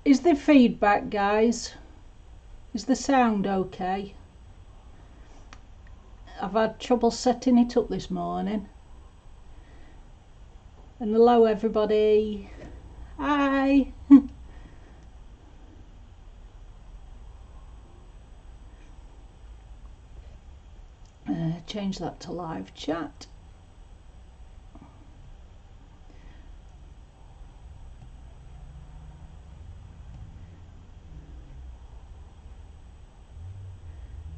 Is the feedback, guys? Is the sound okay? I've had trouble setting it up this morning. And hello everybody. Hi. Change that to live chat.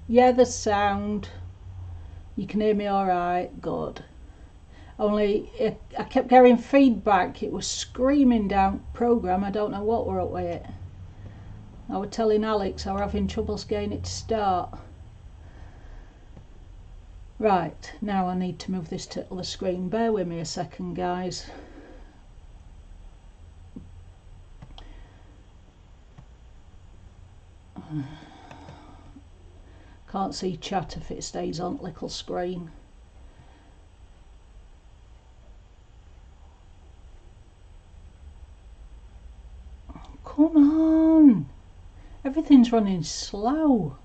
Yeah, the sound. You can hear me all right. Good. Only I kept getting feedback. It was screaming down program. I don't know what we're up with it. I was telling Alex I was having troubles getting it to start. Right, now I need to move this to the screen. Bear with me a second, guys. Can't see chat if it stays on little screen. Come on! Everything's running slow.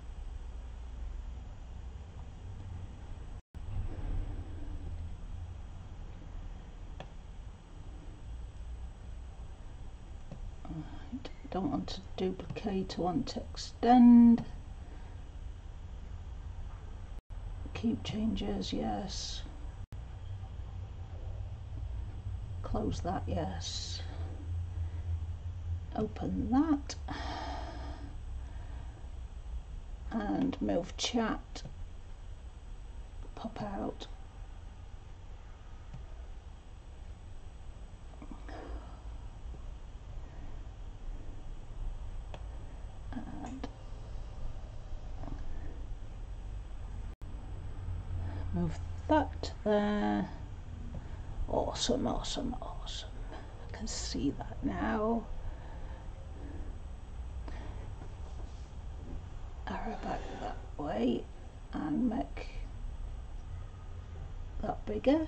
Don't want to duplicate, I want to extend. Keep changes, yes. Close that, yes. Open that. And move chat. Pop out. And move that there. Awesome, awesome, awesome. I can see that now. Arrow back that way and make that bigger.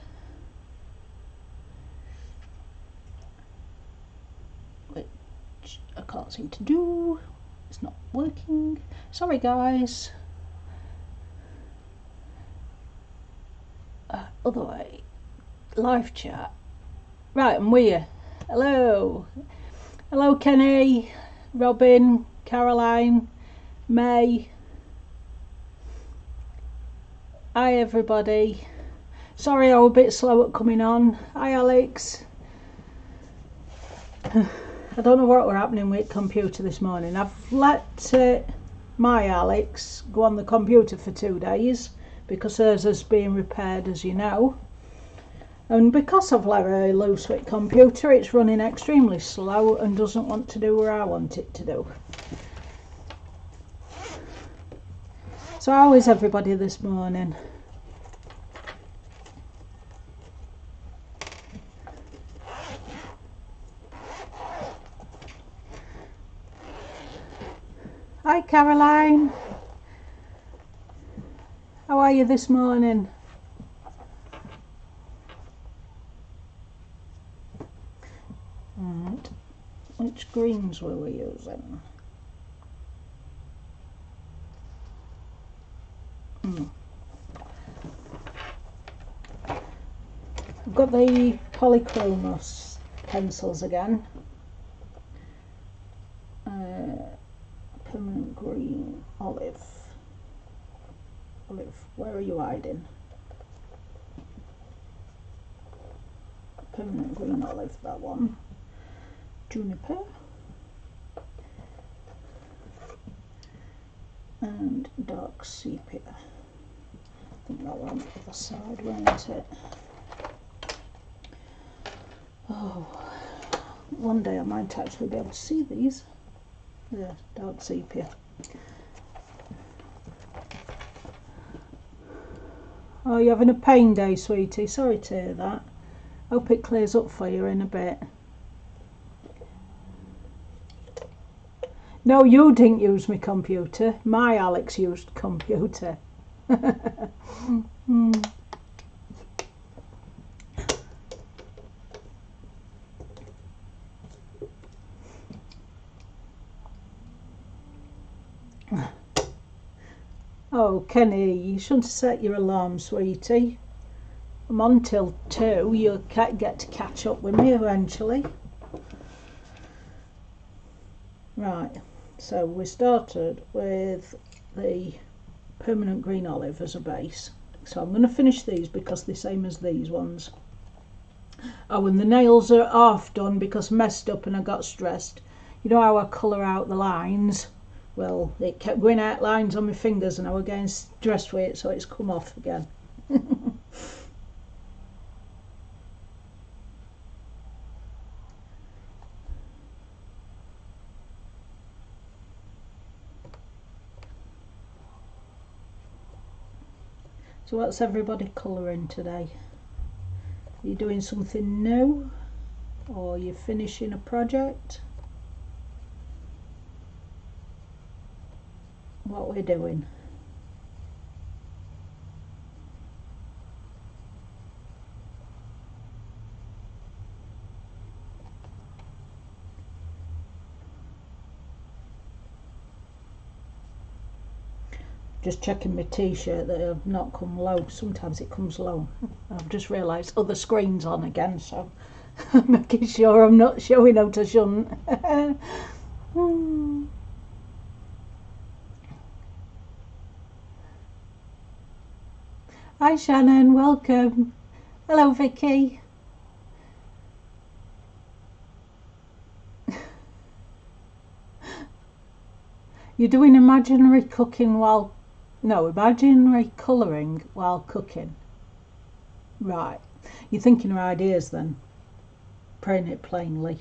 Which I can't seem to do. It's not working. Sorry, guys. Other way. Live chat. Right, I'm with you. Hello. Hello, Kenny, Robin, Caroline, May. Hi, everybody. Sorry I was a bit slow at coming on. Hi, Alex. I don't know what were happening with the computer this morning. I've let my Alex go on the computer for 2 days because hers is being repaired, as you know. And because I've let her loose with the computer, it's running extremely slow and doesn't want to do what I want it to do. So how is everybody this morning? Hi, Caroline. How are you this morning? Right. Which greens were we using? I've got the polychromos pencils again. Permanent green, olive. Olive, where are you hiding? Permanent green olive, that one. Juniper. And dark sepia. I think that one on the other side, won't it? Oh, one day I might actually be able to see these. Yeah, dark sepia. Oh, you're having a pain day, sweetie. Sorry to hear that. Hope it clears up for you in a bit. No, you didn't use my computer. My Alex used computer. Oh, Kenny, you shouldn't set your alarm, sweetie. I'm on till 2. You'll get to catch up with me eventually. Right, so we started with the permanent green olive as a base. So I'm going to finish these because they're the same as these ones. Oh, and the nails are half done because I messed up and I got stressed. You know how I colour out the lines? Well, it kept going out lines on my fingers and I was getting stressed with it, so it's come off again. So what's everybody colouring today? Are you doing something new? Or are you finishing a project? What we're doing? Just checking my t-shirt that I've not come low. Sometimes it comes low. I've just realised other screen's on again, so making sure I'm not showing out I shouldn't. Hi Shannon, welcome. Hello Vicky. You're doing imaginary cooking while... No, imaginary colouring while cooking. Right. You're thinking of ideas then. Praying it plainly.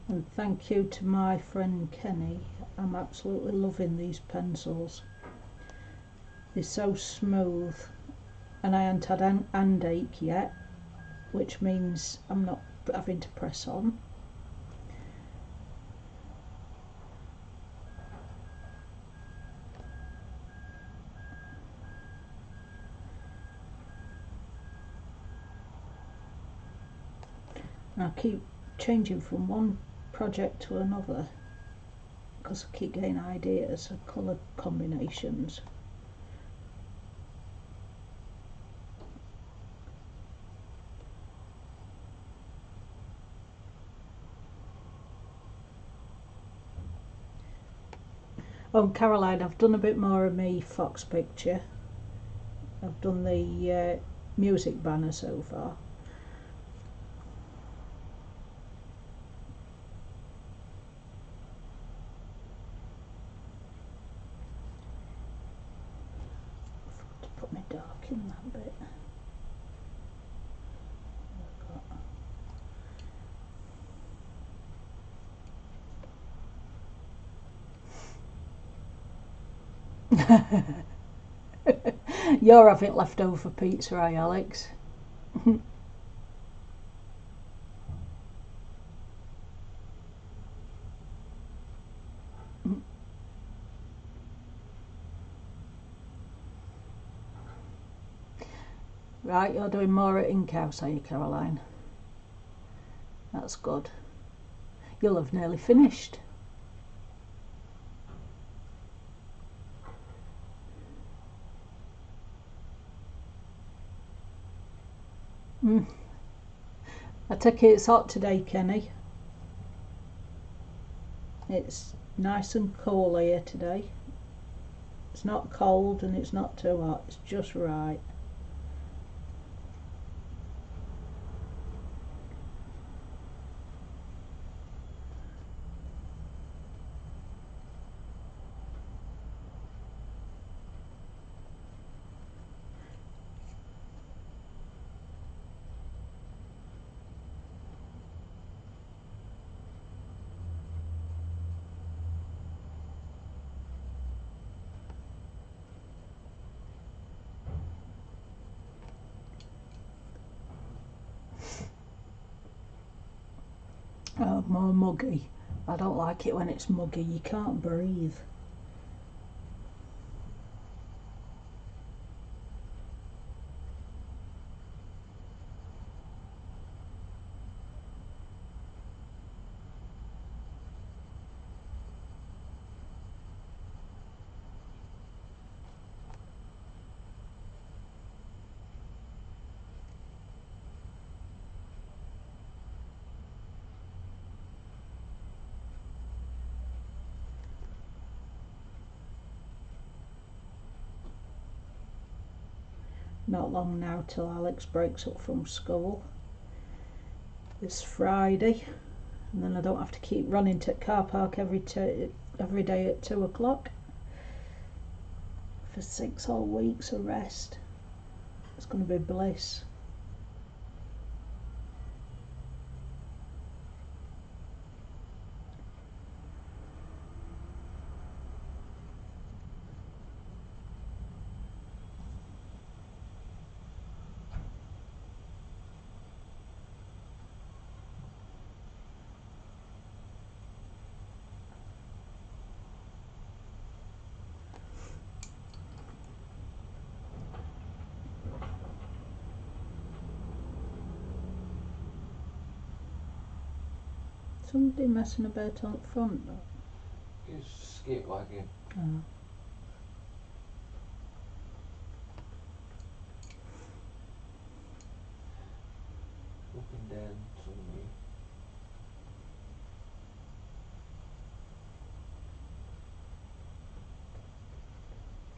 And thank you to my friend Kenny. I'm absolutely loving these pencils. They're so smooth, and I haven't had an hand ache yet, which means I'm not having to press on. And I keep changing from one project to another because I keep getting ideas of colour combinations. Oh, Caroline, I've done a bit more of me Fox picture. I've done the music banner so far. To put my dark in that bit. You're having leftover pizza, eh, Alex? Right, you're doing more at Ink House, are you, Caroline? That's good. You'll have nearly finished. I take it it's hot today, Kenny. It's nice and cool here today. It's not cold and it's not too hot, it's just right. Oh, more muggy. I don't like it when it's muggy. You can't breathe. Not long now till Alex breaks up from school. It's Friday, and then I don't have to keep running to the car park every day at 2 o'clock for 6 whole weeks of rest. It's going to be bliss. Somebody messing about on front though. It's skip wagging. Oh. Up and down somewhere.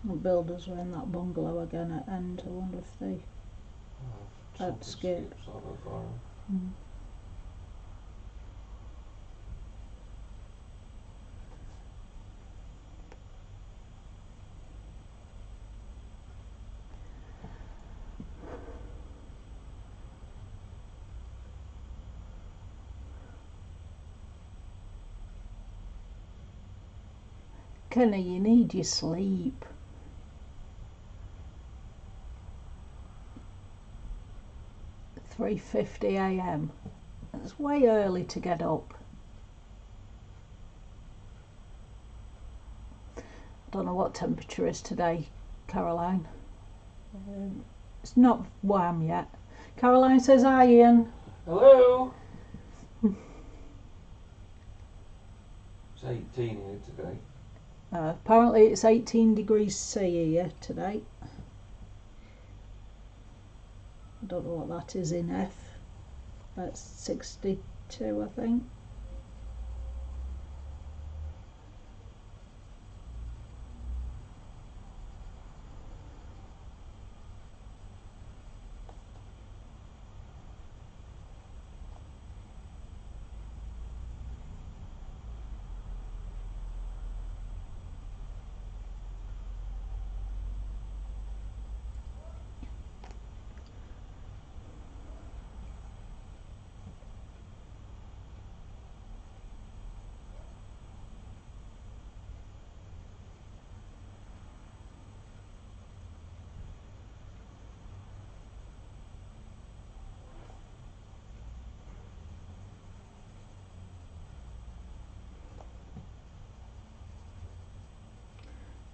The builders were in that bungalow again at end. I wonder if they had skip. Mm. Kenny, you need your sleep. "3:50 a.m. It's way early to get up. I don't know what temperature is today, Caroline. It's not warm yet. Caroline says hi, Ian. Hello. It's 18 here today. Apparently it's 18 degrees C here today. I don't know what that is in F. That's 62, I think.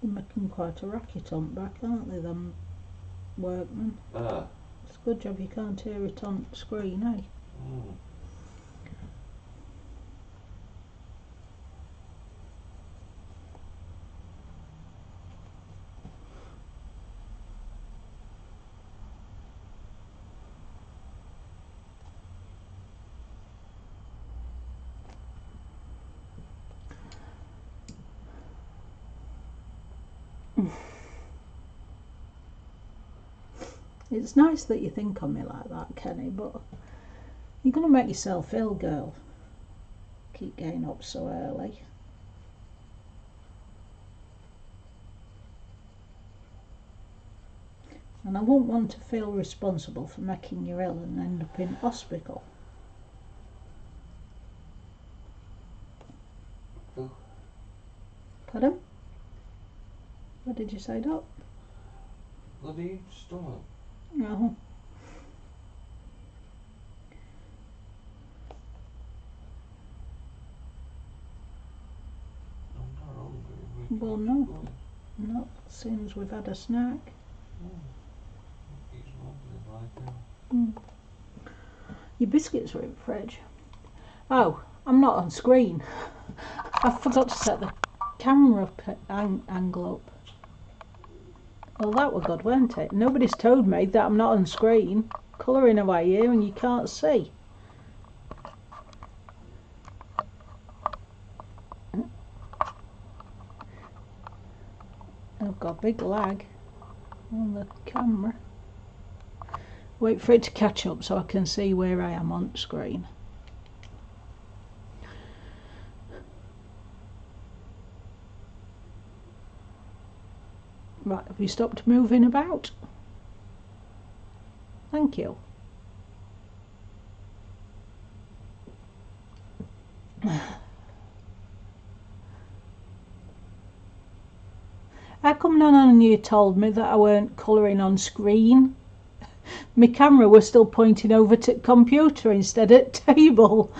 They're making quite a racket on back, aren't they, them workmen? It's a good job you can't hear it on screen, eh? Mm. It's nice that you think of me like that, Kenny, but you're going to make yourself ill, girl. Keep getting up so early. And I won't want to feel responsible for making you ill and end up in hospital. Oh. Pardon? What did you say, Doc? Bloody stomach. No. Well, no. Not seeing as we've had a snack. He's mumbling like that. Your biscuits are in the fridge. Oh, I'm not on screen. I forgot to set the camera angle up. Well, that were good, weren't it? Nobody's told me that I'm not on screen. Colouring away here and you can't see. I've got a big lag on the camera. Wait for it to catch up so I can see where I am on screen. Right, have you stopped moving about? Thank you. How come none of you told me that I weren't colouring on screen? My camera was still pointing over to computer instead at table.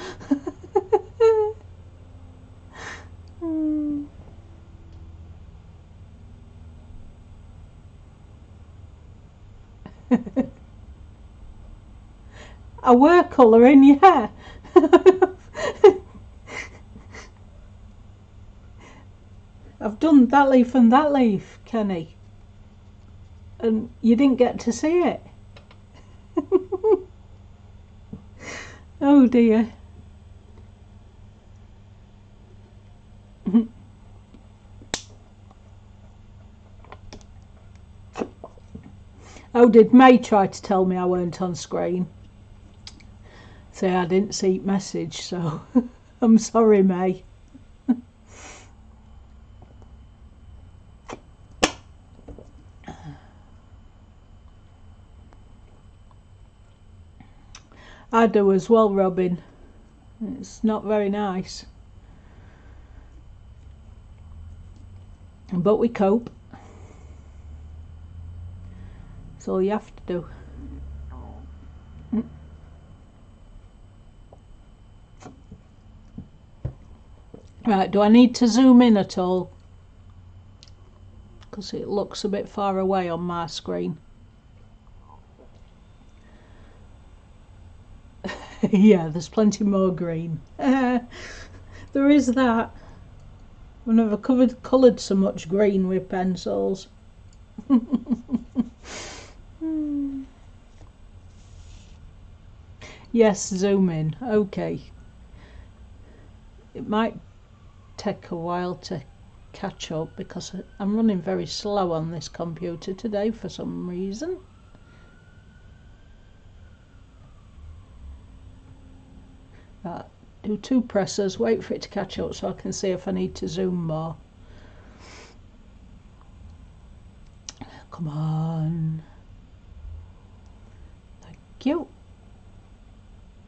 I were colouring, yeah. I've done that leaf and that leaf, Kenny. And you didn't get to see it. Oh dear. Oh, did May try to tell me I weren't on screen? Say I didn't see message, so I'm sorry, May. I do as well, Robin. It's not very nice. But we cope. That's all you have to do. Right, do I need to zoom in at all? Because it looks a bit far away on my screen. Yeah, there's plenty more green. There is that. I've never coloured so much green with pencils. Yes, zoom in. Okay. It might take a while to catch up because I'm running very slow on this computer today for some reason. Right, do 2 presses, wait for it to catch up so I can see if I need to zoom more. Come on. Thank you.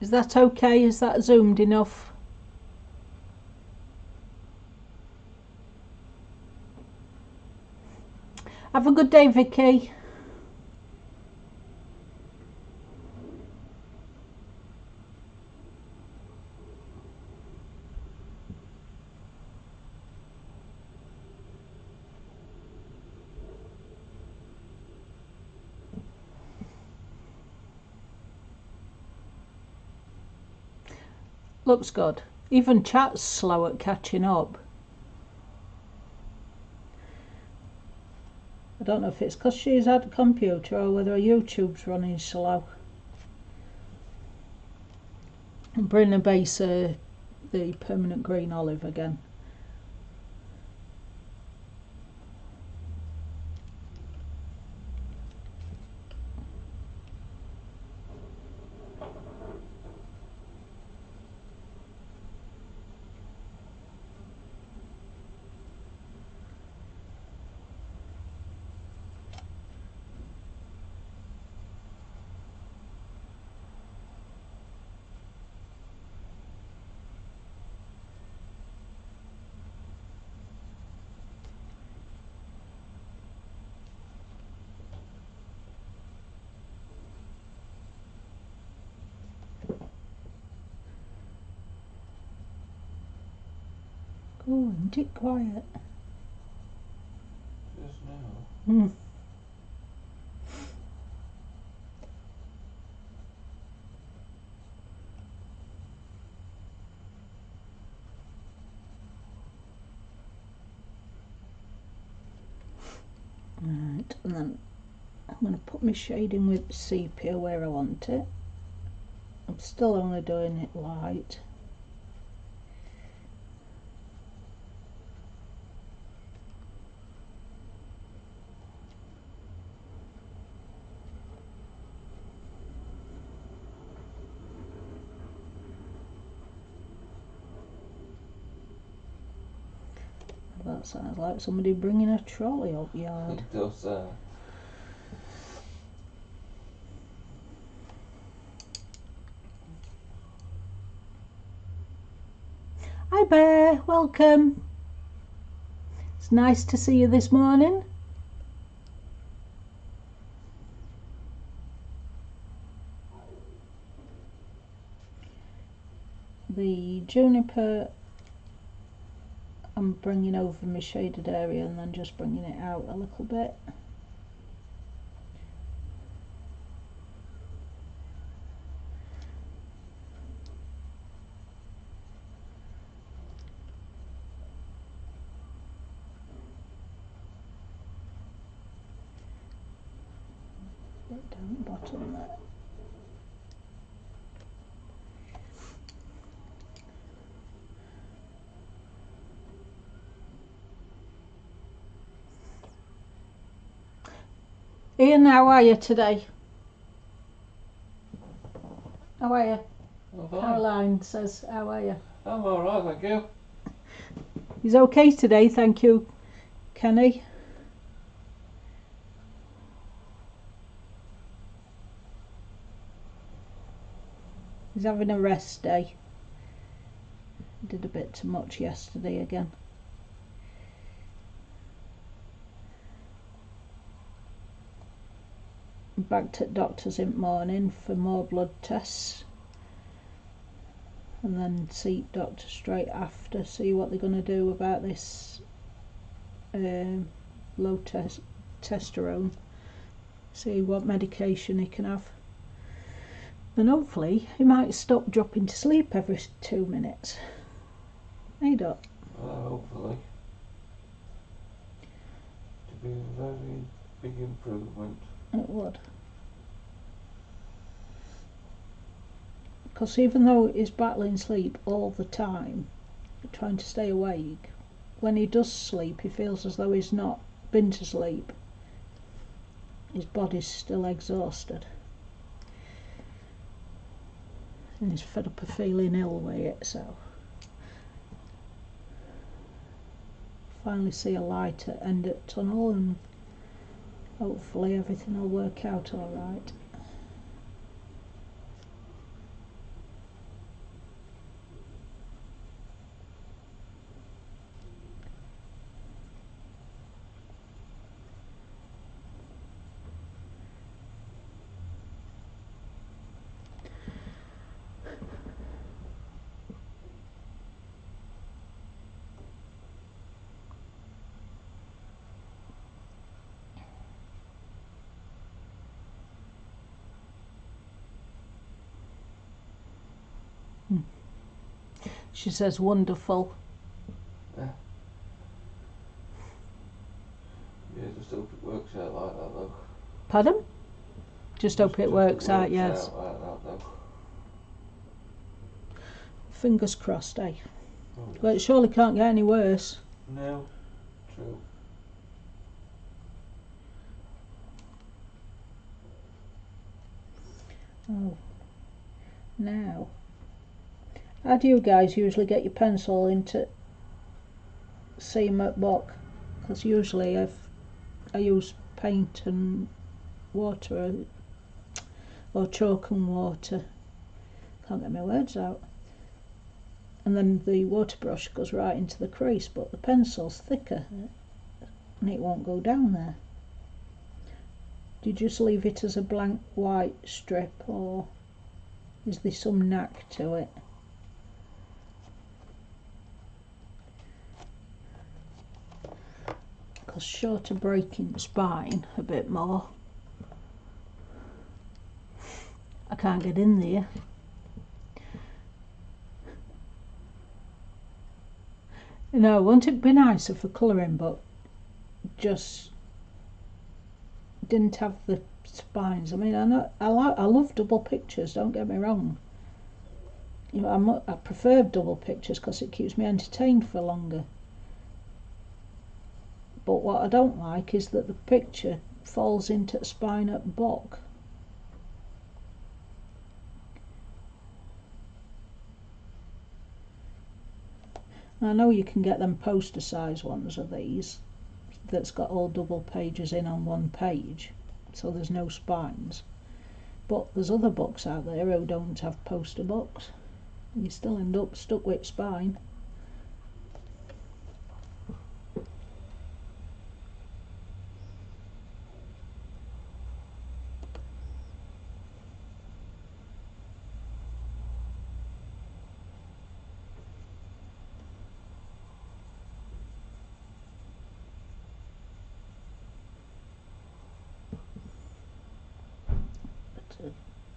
Is that okay? Is that zoomed enough? Have a good day, Vicky. Looks good. Even chat's slow at catching up. I don't know if it's because she's had a computer or whether YouTube's running slow. I'm bringing a base the permanent green olive again. Oh, isn't it quiet? Mm. Right, and then I'm going to put my shading with sepia where I want it. I'm still only doing it light. That sounds like somebody bringing a trolley up yard. It does. Hi Bear, welcome. It's nice to see you this morning. The juniper I'm bringing over my shaded area and then just bringing it out a little bit. Bit down the bottom there. Ian, how are you today? How are you? Oh, fine. Caroline says, how are you? I'm alright, thank you. He's okay today, thank you, Kenny. He's having a rest day. Did a bit too much yesterday again. Back at doctor's in the morning for more blood tests, and then see doctor straight after, see what they're going to do about this low testosterone, see what medication he can have, and hopefully he might stop dropping to sleep every 2 minutes. Hey Doc. Hopefully. To be a very big improvement. It would. Because even though he's battling sleep all the time, trying to stay awake, when he does sleep he feels as though he's not been to sleep. His body's still exhausted. And he's fed up of feeling ill with it, so finally see a light at end of the tunnel and hopefully everything will work out alright. She says wonderful. Yeah, just hope it works out like that though. Pardon? Just hope it works out, yes. Out like that though. Fingers crossed, eh? Oh, Well, it surely can't get any worse. no, true. Oh, now, how do you guys usually get your pencil into seam at book? Because usually I use paint and water or chalk and water. Can't get my words out. And then the water brush goes right into the crease, but the pencil's thicker and it won't go down there. Do you just leave it as a blank white strip, or is there some knack to it? because short of breaking the spine a bit more, I can't get in there. You know, wouldn't it be nicer for colouring, but just didn't have the spines. I mean, I love double pictures, don't get me wrong. You know, I prefer double pictures because it keeps me entertained for longer. But what I don't like is that the picture falls into the spine at the back. I know you can get them poster size ones of these that's got all double pages in on one page, so there's no spines. But there's other books out there who don't have poster books. You still end up stuck with spine.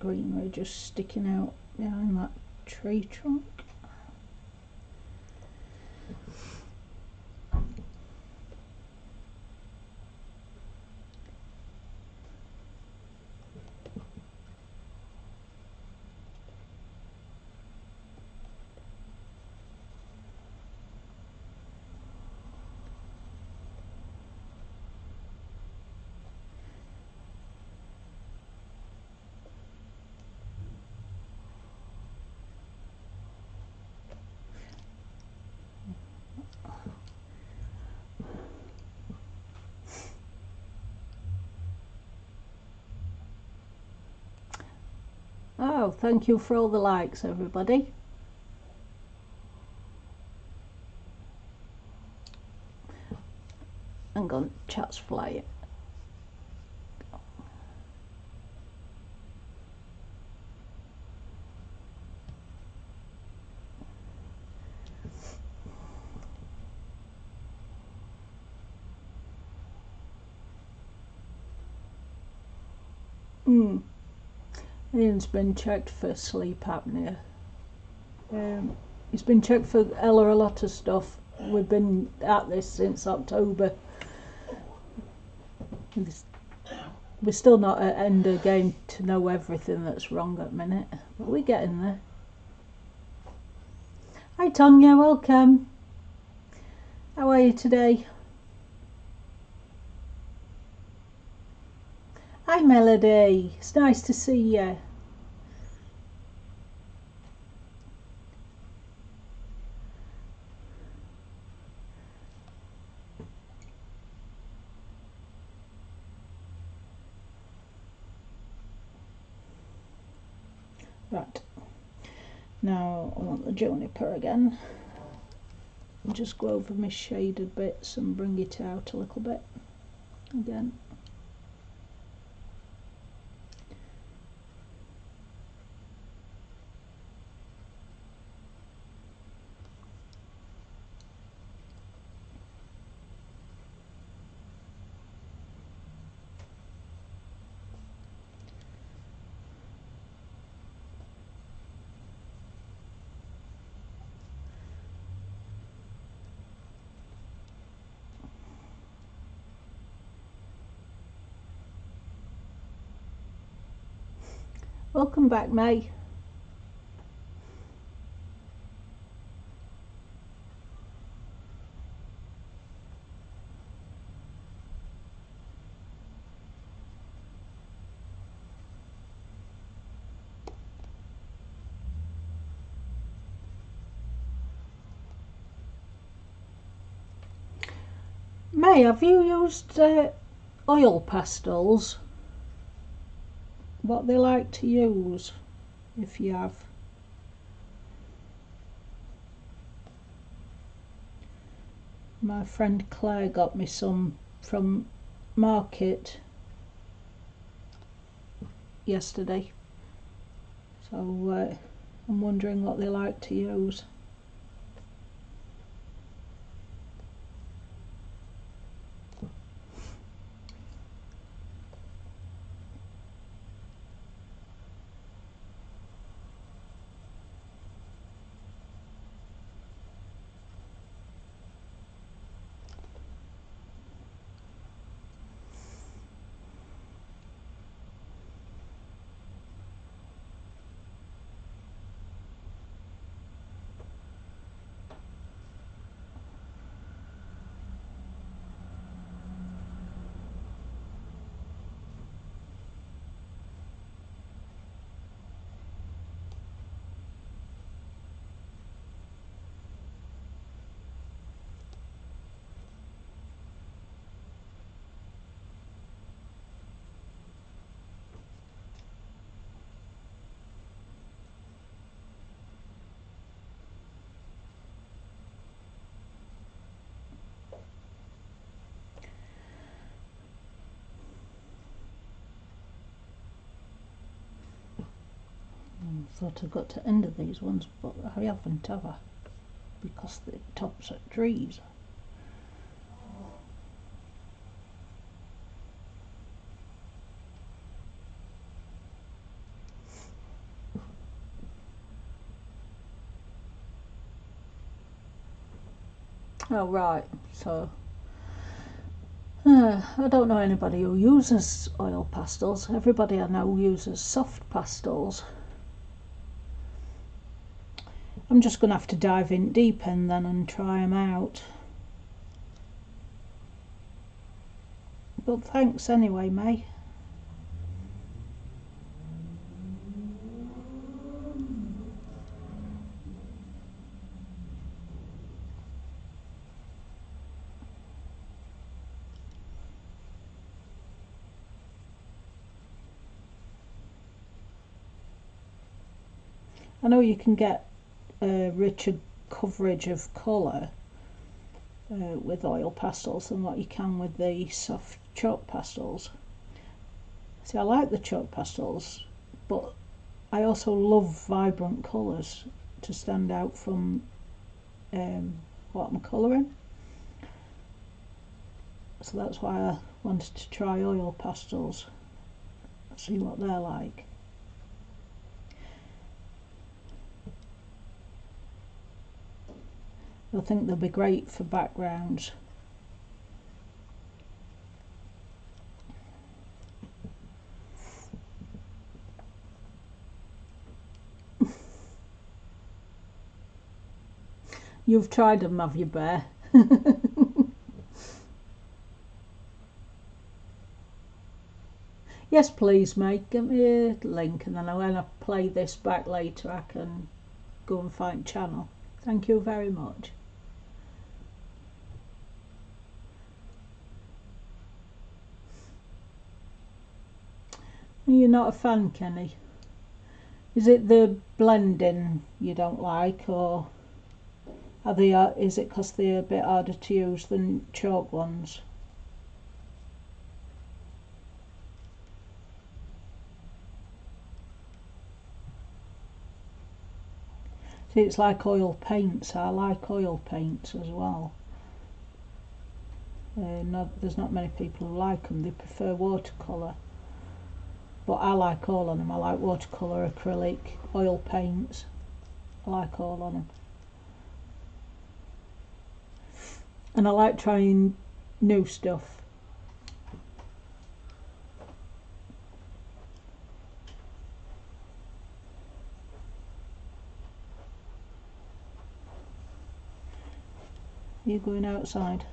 Greenery just sticking out behind that tree trunk. Oh, thank you for all the likes, everybody. Hang on, chat's flying. Ian's been checked for sleep apnea. He's been checked for a lot of stuff. We've been at this since October. We're still not at end of game to know everything that's wrong at the minute, but we're getting there. Hi Tonya, welcome. How are you today? Hi Melody, it's nice to see you. Right, now I want the juniper again. I'll just go over my shaded bits and bring it out a little bit again. Welcome back, May. May, have you used oil pastels? What they like to use, if you have. My friend Claire got me some from market yesterday, so I'm wondering what they like to use. thought I got to end of these ones, but I haven't, have I? Because the tops are trees. Oh right, so I don't know anybody who uses oil pastels. Everybody I know uses soft pastels. I'm just going to have to dive in deep end then and try them out. But thanks anyway, May. I know you can get richer coverage of colour with oil pastels than what you can with the soft chalk pastels. See, I like the chalk pastels, but I also love vibrant colours to stand out from what I'm colouring. So that's why I wanted to try oil pastels, see what they're like. I think they'll be great for backgrounds. You've tried them, have you, Bear? Yes, please, mate. Give me a link, and then when I play this back later, I can go and find channel. Thank you very much. You're not a fan, Kenny? Is it the blending you don't like, or are they? Is it because they're a bit harder to use than chalk ones? See, it's like oil paints. I like oil paints as well. There's not many people who like them. They prefer watercolour. But I like all of them. I like watercolour, acrylic, oil paints. I like all of them. And I like trying new stuff. Are you going outside?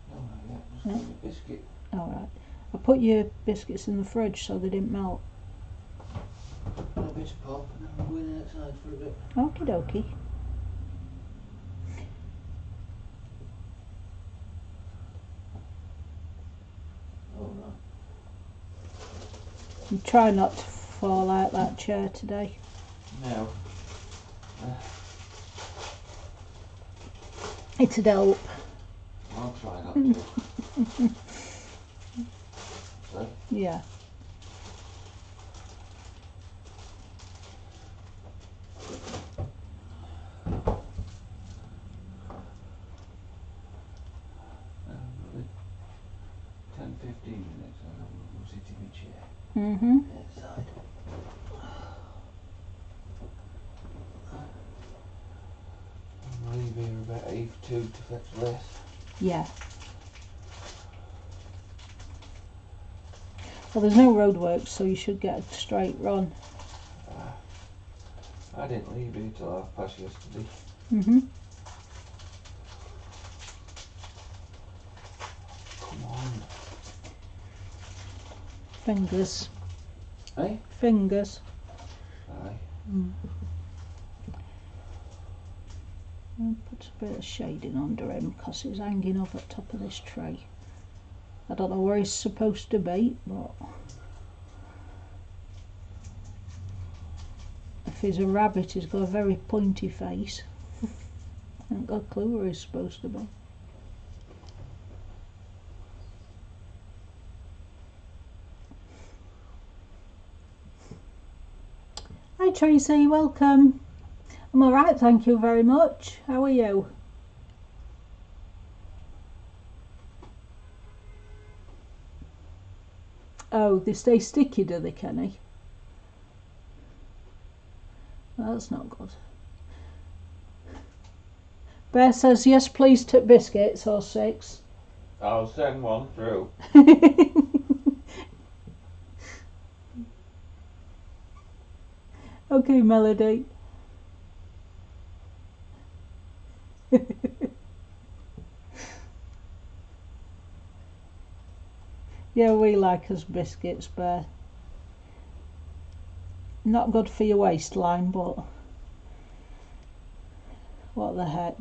No, not yet. Just a biscuit. Alright. I put your biscuits in the fridge so they didn't melt. A bit of pop, and then I'm going outside for a bit. Okie dokie. Oh, right. And try not to fall out that chair today. No. It'd help. I'll try not to. So, Yeah. probably 10-15 minutes and we'll sit in my chair. Mhm. Outside. I'll leave here about 8:02 to fetch Les. Yeah. Well, there's no roadworks, so you should get a straight run. I didn't leave here till past yesterday. Mhm. Come on. Fingers. Eh? Fingers. Aye. I'll put a bit of shading under him because he's hanging over the top of this tray. I don't know where he's supposed to be, but if he's a rabbit, he's got a very pointy face. I haven't got a clue where he's supposed to be. Hi Tracy, welcome. I'm alright, thank you very much. How are you? Oh, they stay sticky, do they, Kenny? Well, that's not good. Bear says, yes please, tip biscuits or 6. I'll send one through. Okay, Melody. Yeah, we like us biscuits, Bear. Not good for your waistline, but what the heck.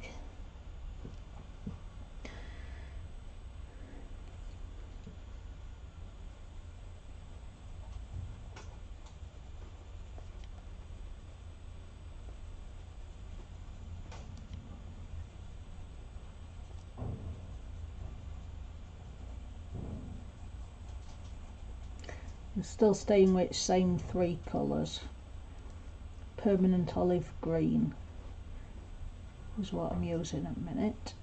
I'm still staying with same 3 colours. Permanent olive green is what I'm using at the minute.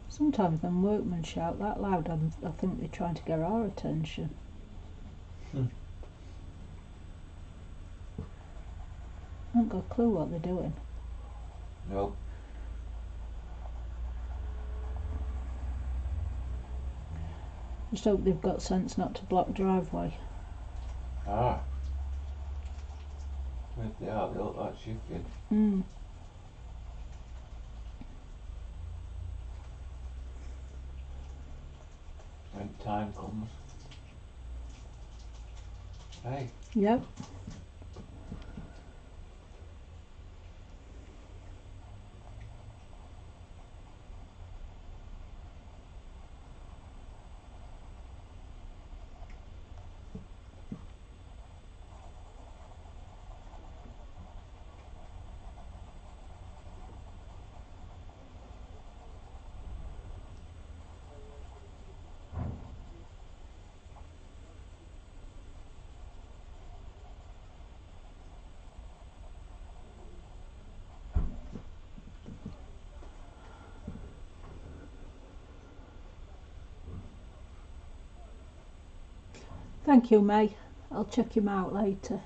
Sometimes them workmen shout that loud and I think they're trying to get our attention. I haven't got a clue what they're doing. No. Just hope they've got sense not to block driveway. Ah. If they are, they look like chicken. When time comes. Hey. Yep. Thank you, May. I'll check him out later.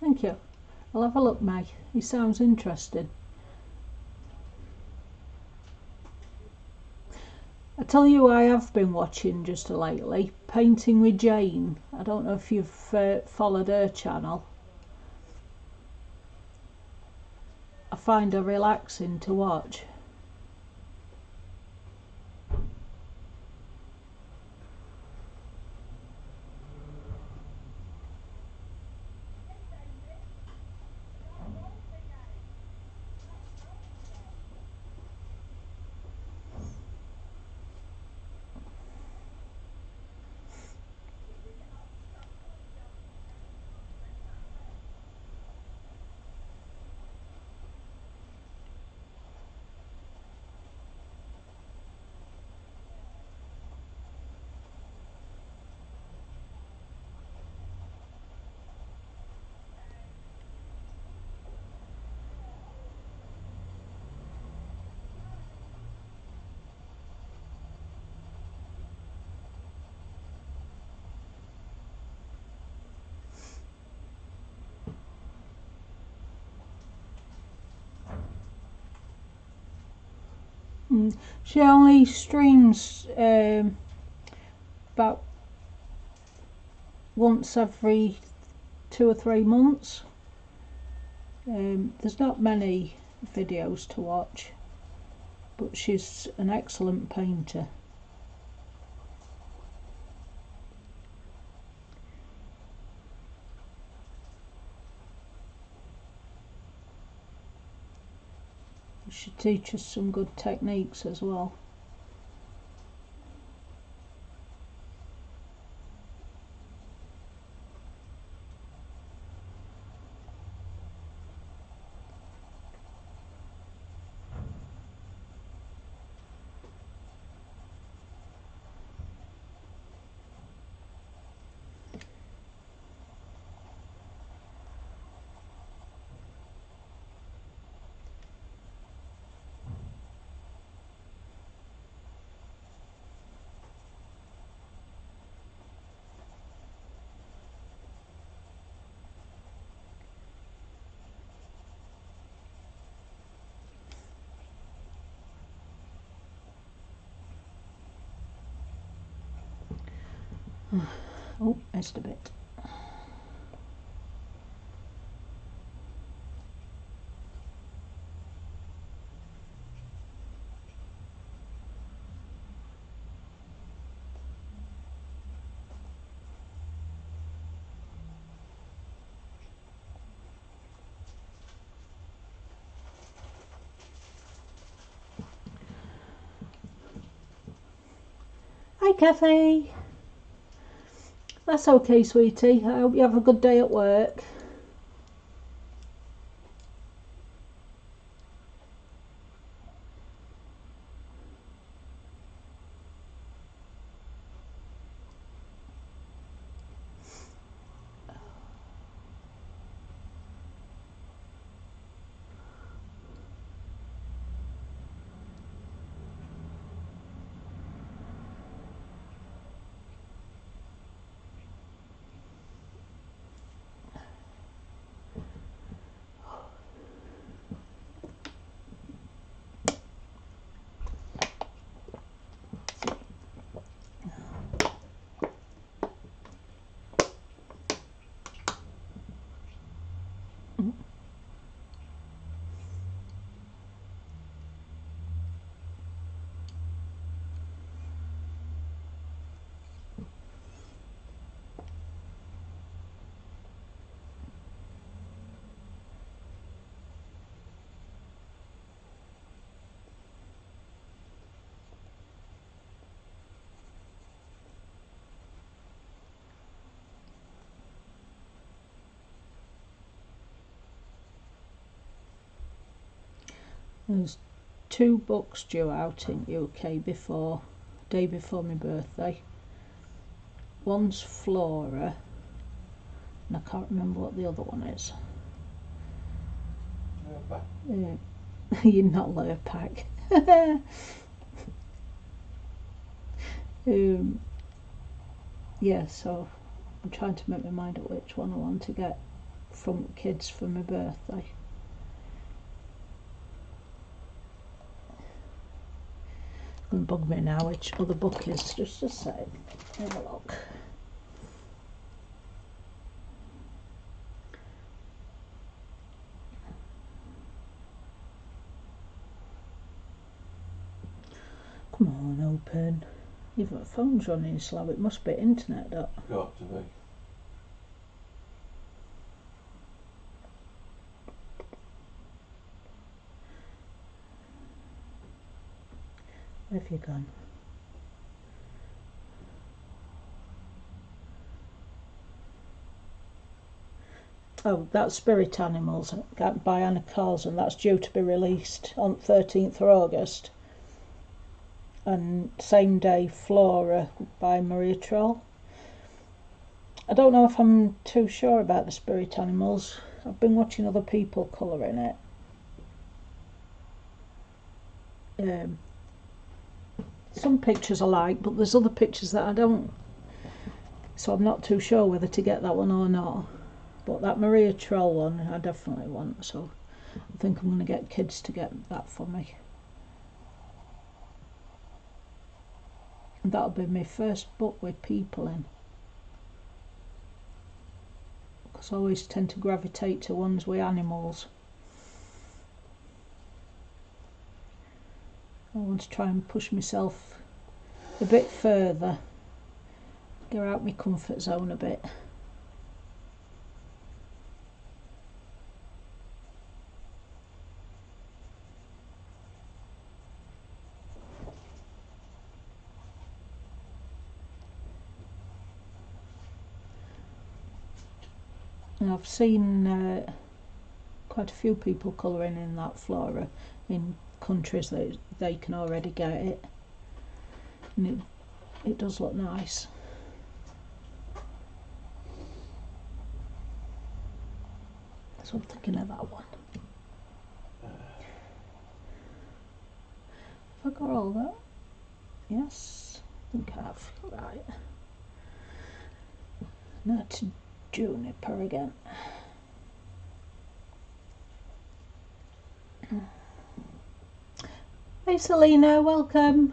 Thank you. I'll have a look, May. He sounds interesting. I tell you, I have been watching just lately, Painting with Jane. I don't know if you've followed her channel. I find her relaxing to watch. She only streams about once every 2 or 3 months. There's not many videos to watch, but she's an excellent painter. She teaches some good techniques as well. Oh, missed a bit. Hi, Kathy. That's okay, sweetie. I hope you have a good day at work. There's 2 books due out in UK day before my birthday. One's Flora, and I can't remember what the other one is. You're not Lurpak. Yeah, so I'm trying to make my mind up which one I want to get from kids for my birthday. It's going to bug me now which other book is. Just a sec. Have a look. Come on, open. Even the phone's running slow. It must be internet, that. Got to be. Where have you gone? Oh, that's Spirit Animals by Anna Carls, and that's due to be released on 13th of August. And same day, Flora by Maria Troll. I don't know if I'm too sure about the Spirit Animals. I've been watching other people colouring it. Some pictures I like, but there's other pictures that I don't. So I'm not too sure whether to get that one or not. But that Maria Troll one I definitely want, so I think I'm going to get kids to get that for me. And that'll be my first book with people in. Because I always tend to gravitate to ones with animals. I want to try and push myself a bit further, get out my comfort zone a bit. I've seen quite a few people colouring in that flora in countries that they can already get it, and it does look nice. So I'm thinking of that one. Have I got all that? Yes, I think I have. Right. Now to juniper again. Hey Selena, welcome.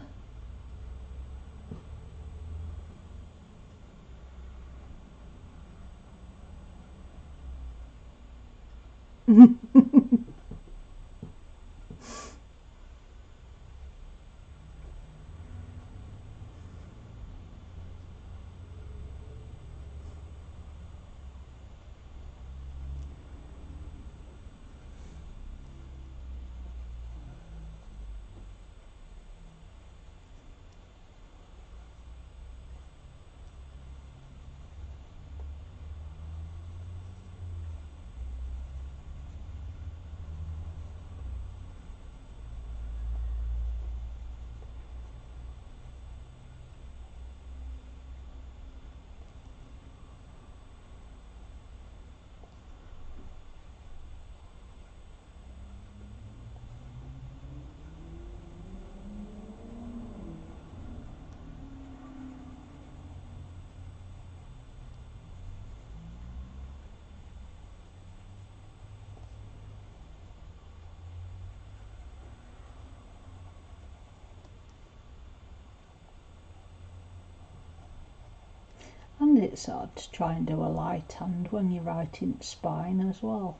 And it's hard to try and do a light hand when you're writing spine as well.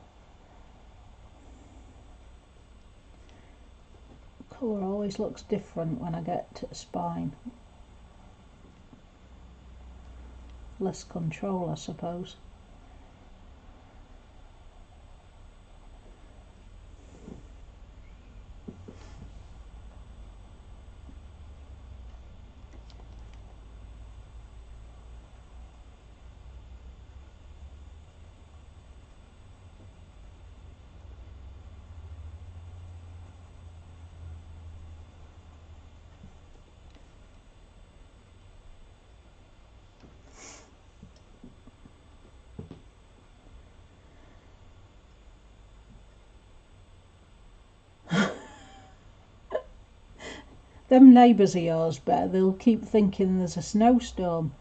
Colour always looks different when I get to spine. Less control, I suppose. Them neighbours of yours, better, they'll keep thinking there's a snowstorm.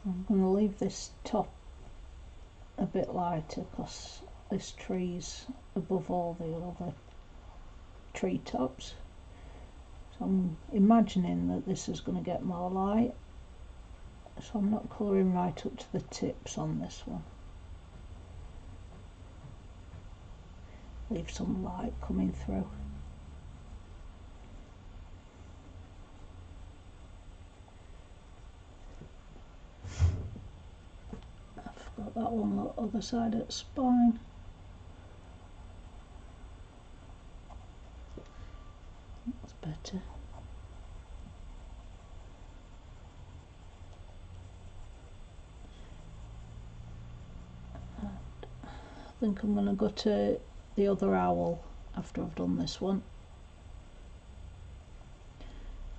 I'm going to leave this top a bit lighter because this tree's above all the other treetops. So I'm imagining that this is going to get more light. So I'm not colouring right up to the tips on this one. Leave some light coming through. I've got that one on the other side of the spine. That's better. I think I'm going to go to the other owl after I've done this one.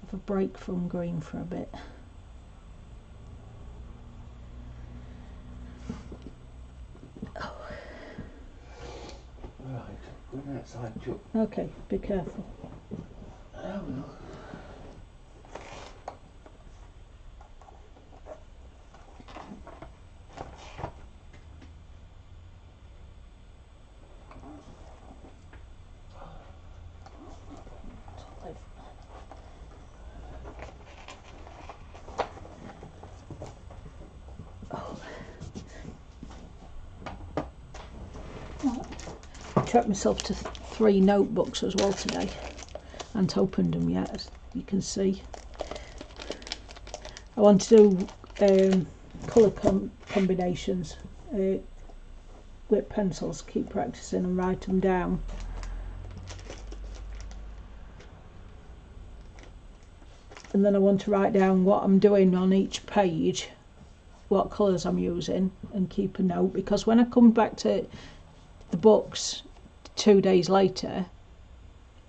Have a break from green for a bit. Oh. Right, going outside, Chuck. Okay, be careful. I will. I treated myself to 3 notebooks as well today. I haven't opened them yet, as you can see. I want to do colour combinations with pencils, keep practicing and write them down. And then I want to write down what I'm doing on each page, what colours I'm using, and keep a note, because when I come back to the books 2 days later,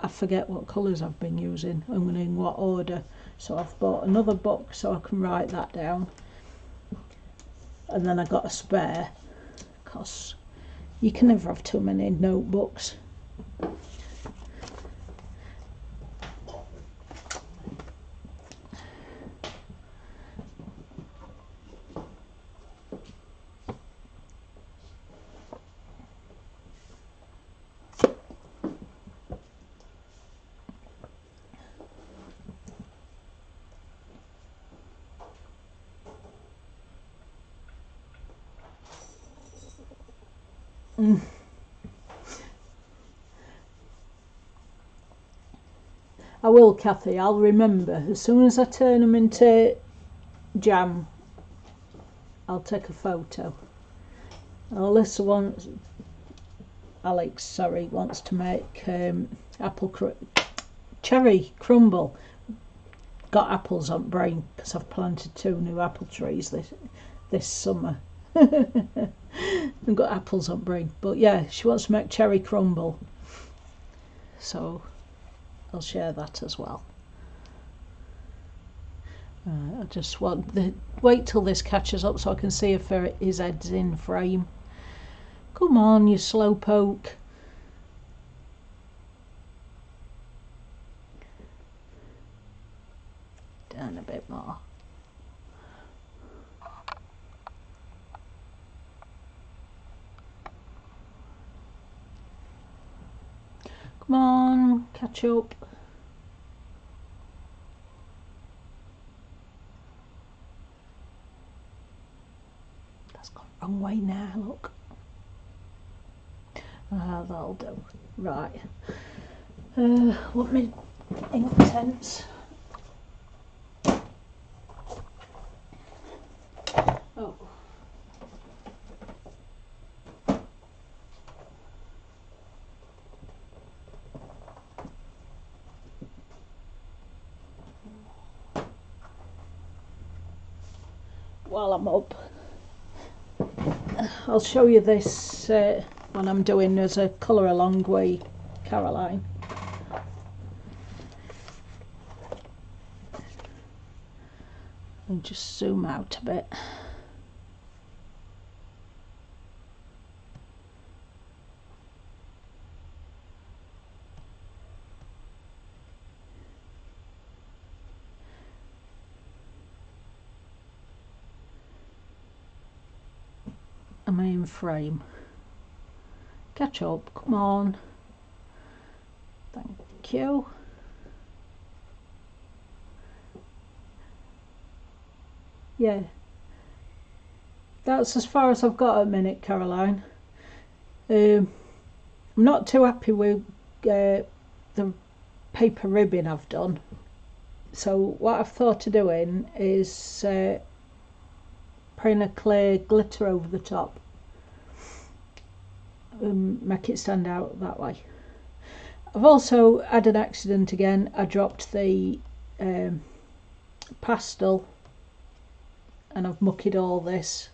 I forget what colours I've been using and in what order. So I've bought another book so I can write that down, and then I got a spare because you can never have too many notebooks. I will, Kathy, I'll remember. As soon as I turn them into jam, I'll take a photo. Alex wants to make cherry crumble. Got apples on brain because I've planted 2 new apple trees this summer. I've got apples on brain, but yeah, she wants to make cherry crumble, so I'll share that as well. I just want wait till this catches up so I can see if his head's in frame. Come on, you slowpoke. Down a bit more. Come on, catch up. That's gone wrong way now, look. That'll do. Right. Want me ink pens? Oh. While I'm up, I'll show you this when I'm doing as a colour along with Caroline. And just zoom out a bit. Am I in frame? Catch up, come on. Thank you. Yeah. That's as far as I've got at the minute, Caroline. I'm not too happy with the paper ribbing I've done. So what I've thought of doing is putting a clear glitter over the top. Make it stand out that way. I've also had an accident again. I dropped the pastel and I've mucked all this.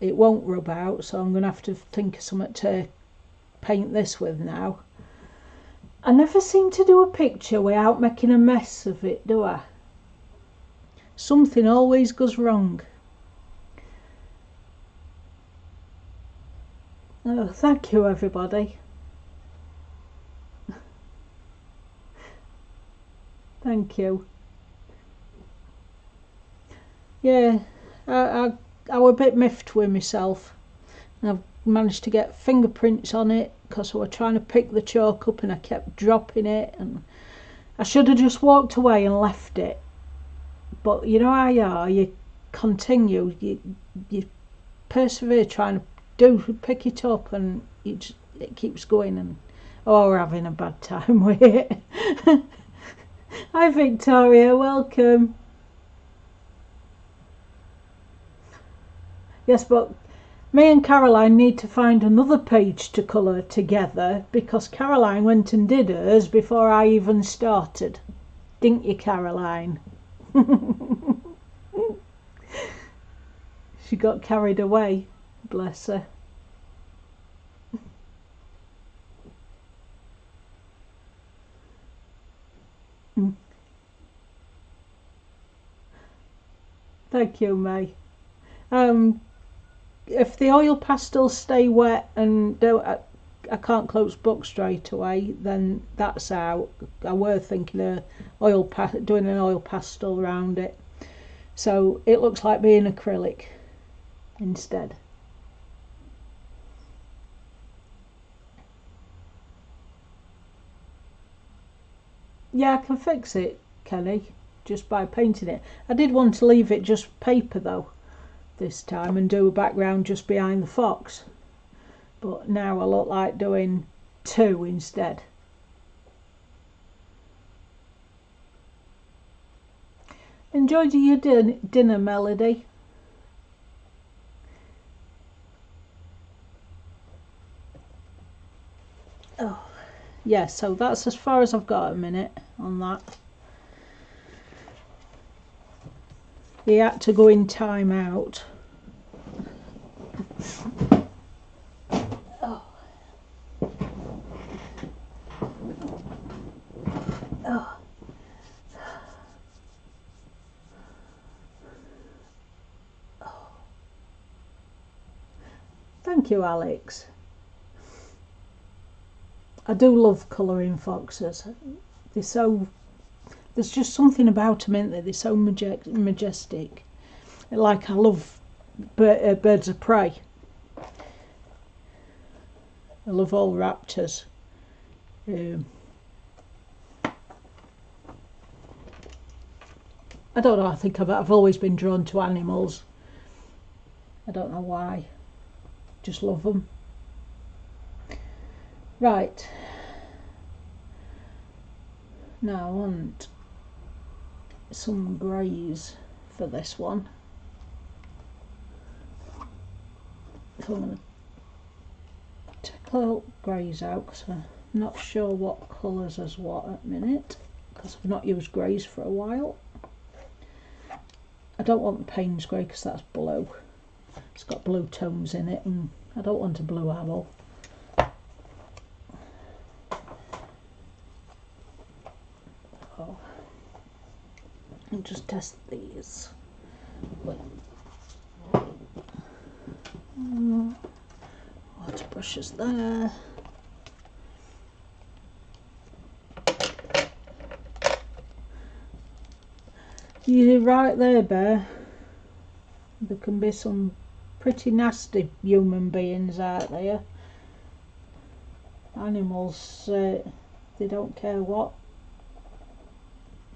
It won't rub out, so I'm going to have to think of something to paint this with now. I never seem to do a picture without making a mess of it, do I? Something always goes wrong. Oh, thank you everybody. Thank you. Yeah, I was a bit miffed with myself. I've managed to get fingerprints on it because I was trying to pick the chalk up and I kept dropping it, and I should have just walked away and left it. But you know how you are, you continue, you persevere trying to pick it up, and it keeps going, and oh, we're having a bad time with it. Hi Victoria, welcome. Yes, but me and Caroline need to find another page to colour together because Caroline went and did hers before I even started. Didn't you, Caroline? She got carried away, bless her. Thank you, May. If the oil pastels stay wet and I can't close book straight away, then that's out. I were thinking of doing an oil pastel around it, so it looks like being acrylic instead. Yeah, I can fix it, Kenny, just by painting it. I did want to leave it just paper though this time and do a background just behind the fox, but now I look like doing two instead. Enjoyed your dinner, Melody? Oh, yeah, so that's as far as I've got a minute on that. He had to go in time out. Oh. Oh. Oh. Thank you, Alex. I do love colouring foxes. They're so... There's just something about them, isn't there? They're so majestic. Like I love birds of prey. I love all raptors. I don't know, I think I've always been drawn to animals. I don't know why. Just love them. Right. Now I want some greys for this one. So I'm going to take all greys out because I'm not sure what colours is what at the minute because I've not used greys for a while. I don't want the Payne's grey because that's blue. It's got blue tones in it and I don't want a blue owl. Oh. I'll just test these. Water brushes there. You're right there, Bear. There can be some pretty nasty human beings out there. Animals, they don't care what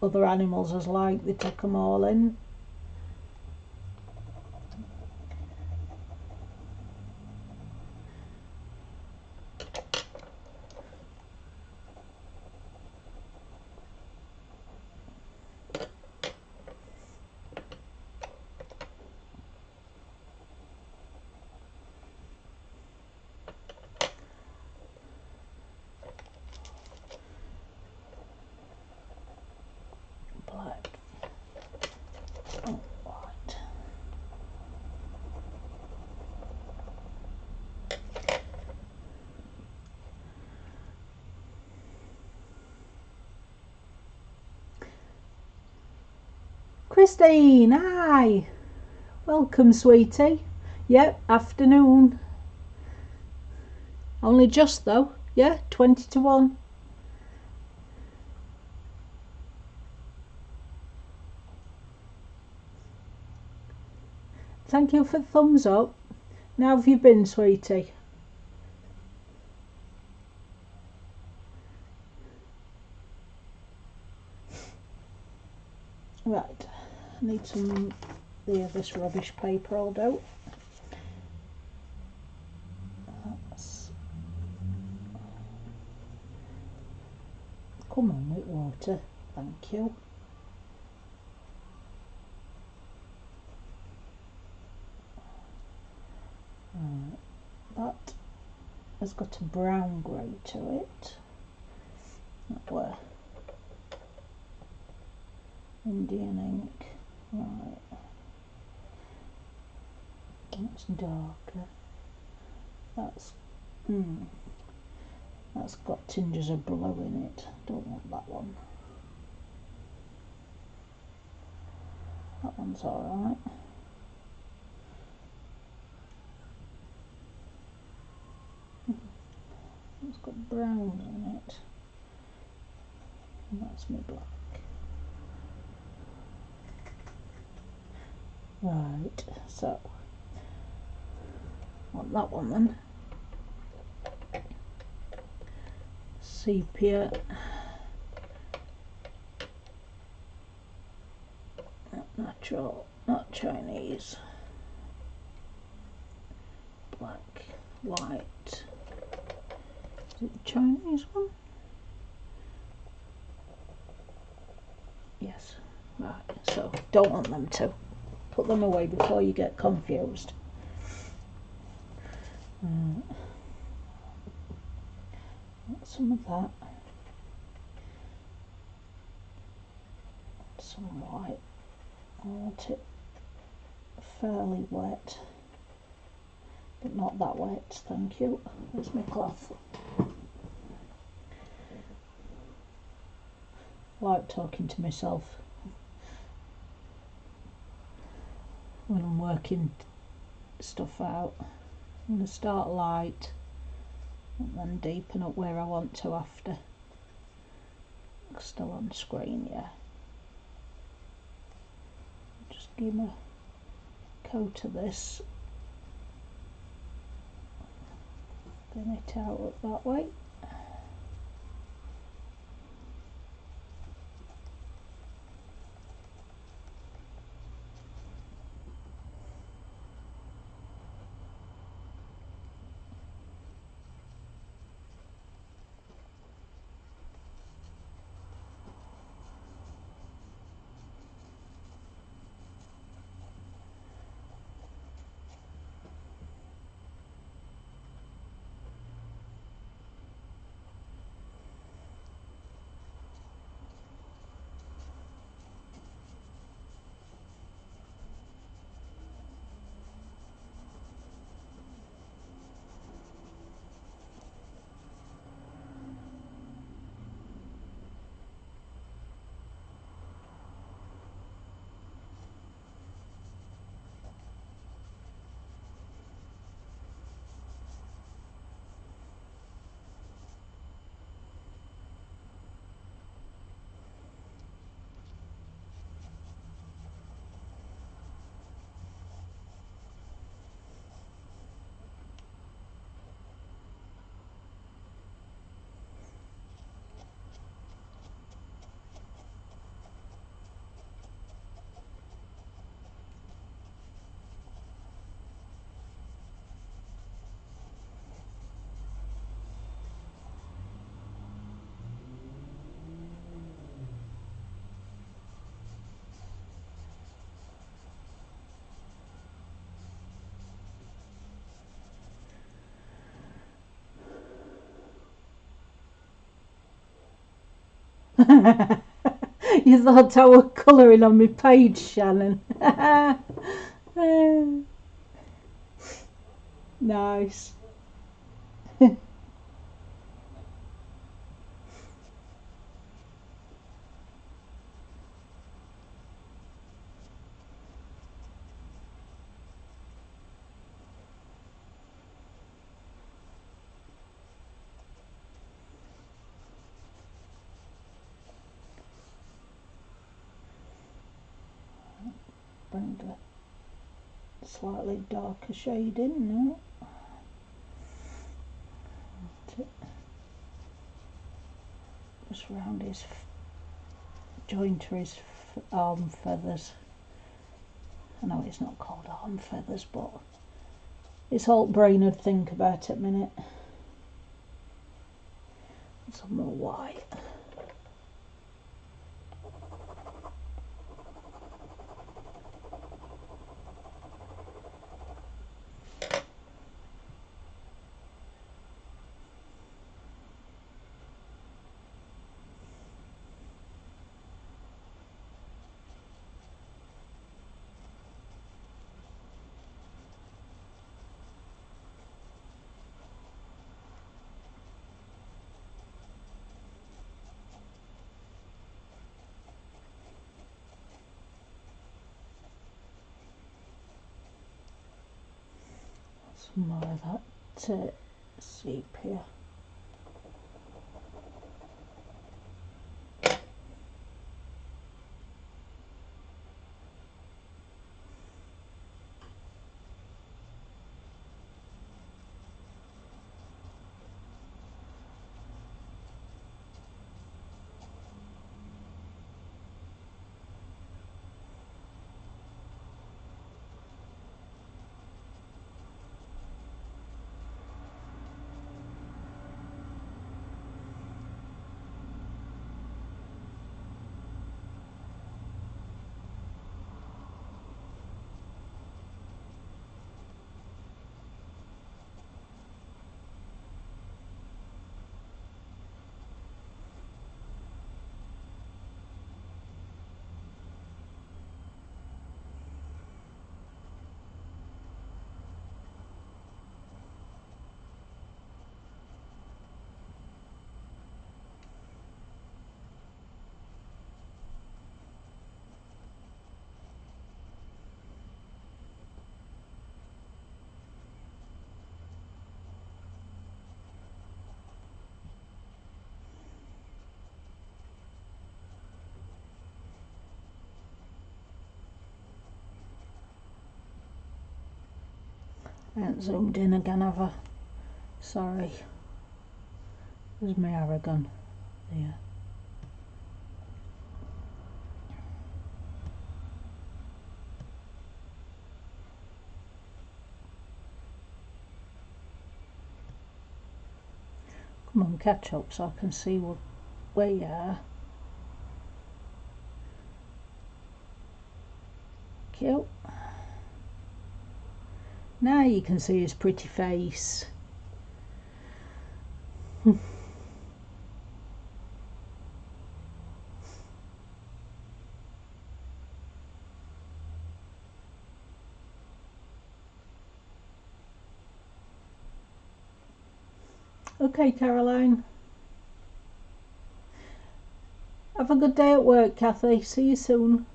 other animals is like, they take them all in. Black. Oh, white. Christine, hi. Welcome, sweetie. Yep, afternoon. Only just though, yeah, 20 to 1. Thank you for the thumbs up. Now have you been, sweetie? Right, I need some of this rubbish paper all out. Come on with water, thank you. That has got a brown grey to it. That were Indian ink. Right. That's darker. That's got tinges of blue in it. Don't want that one. That one's alright. It's got browns in it. And that's my black. Right, so want that one then. Sepia. Natural, not Chinese. Black, white. Is it the Chinese one? Yes. Right, so don't want them to. Put them away before you get confused. Some of that. Some white. I want it fairly wet, but not that wet, thank you. There's my cloth. I like talking to myself when I'm working stuff out. I'm going to start light and then deepen up where I want to after. Still on screen, yeah. Just give me a coat of this. Thin it out up that way. You thought I was colouring on my page, Shannon. Nice. Bring the slightly darker shade in now. Just round his jointer, his arm feathers. I know it's not called arm feathers, but it's all brain would think about it a minute. Some more white. Some more of that sepia. I haven't zoomed in again, have I? Sorry. There's my Aragon. There. Come on, catch up so I can see where you are. Cute. Now you can see his pretty face. Okay, Caroline. Have a good day at work, Kathy. See you soon.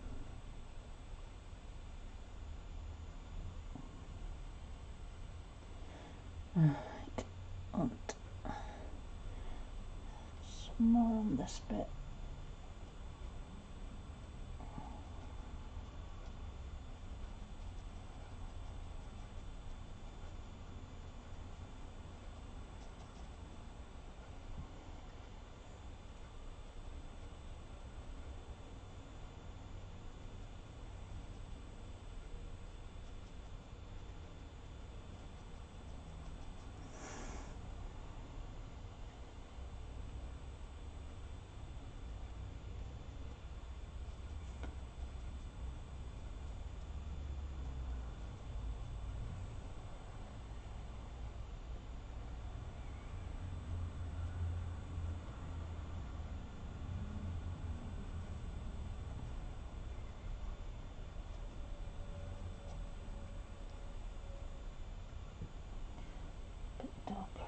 Right, and some more on this bit.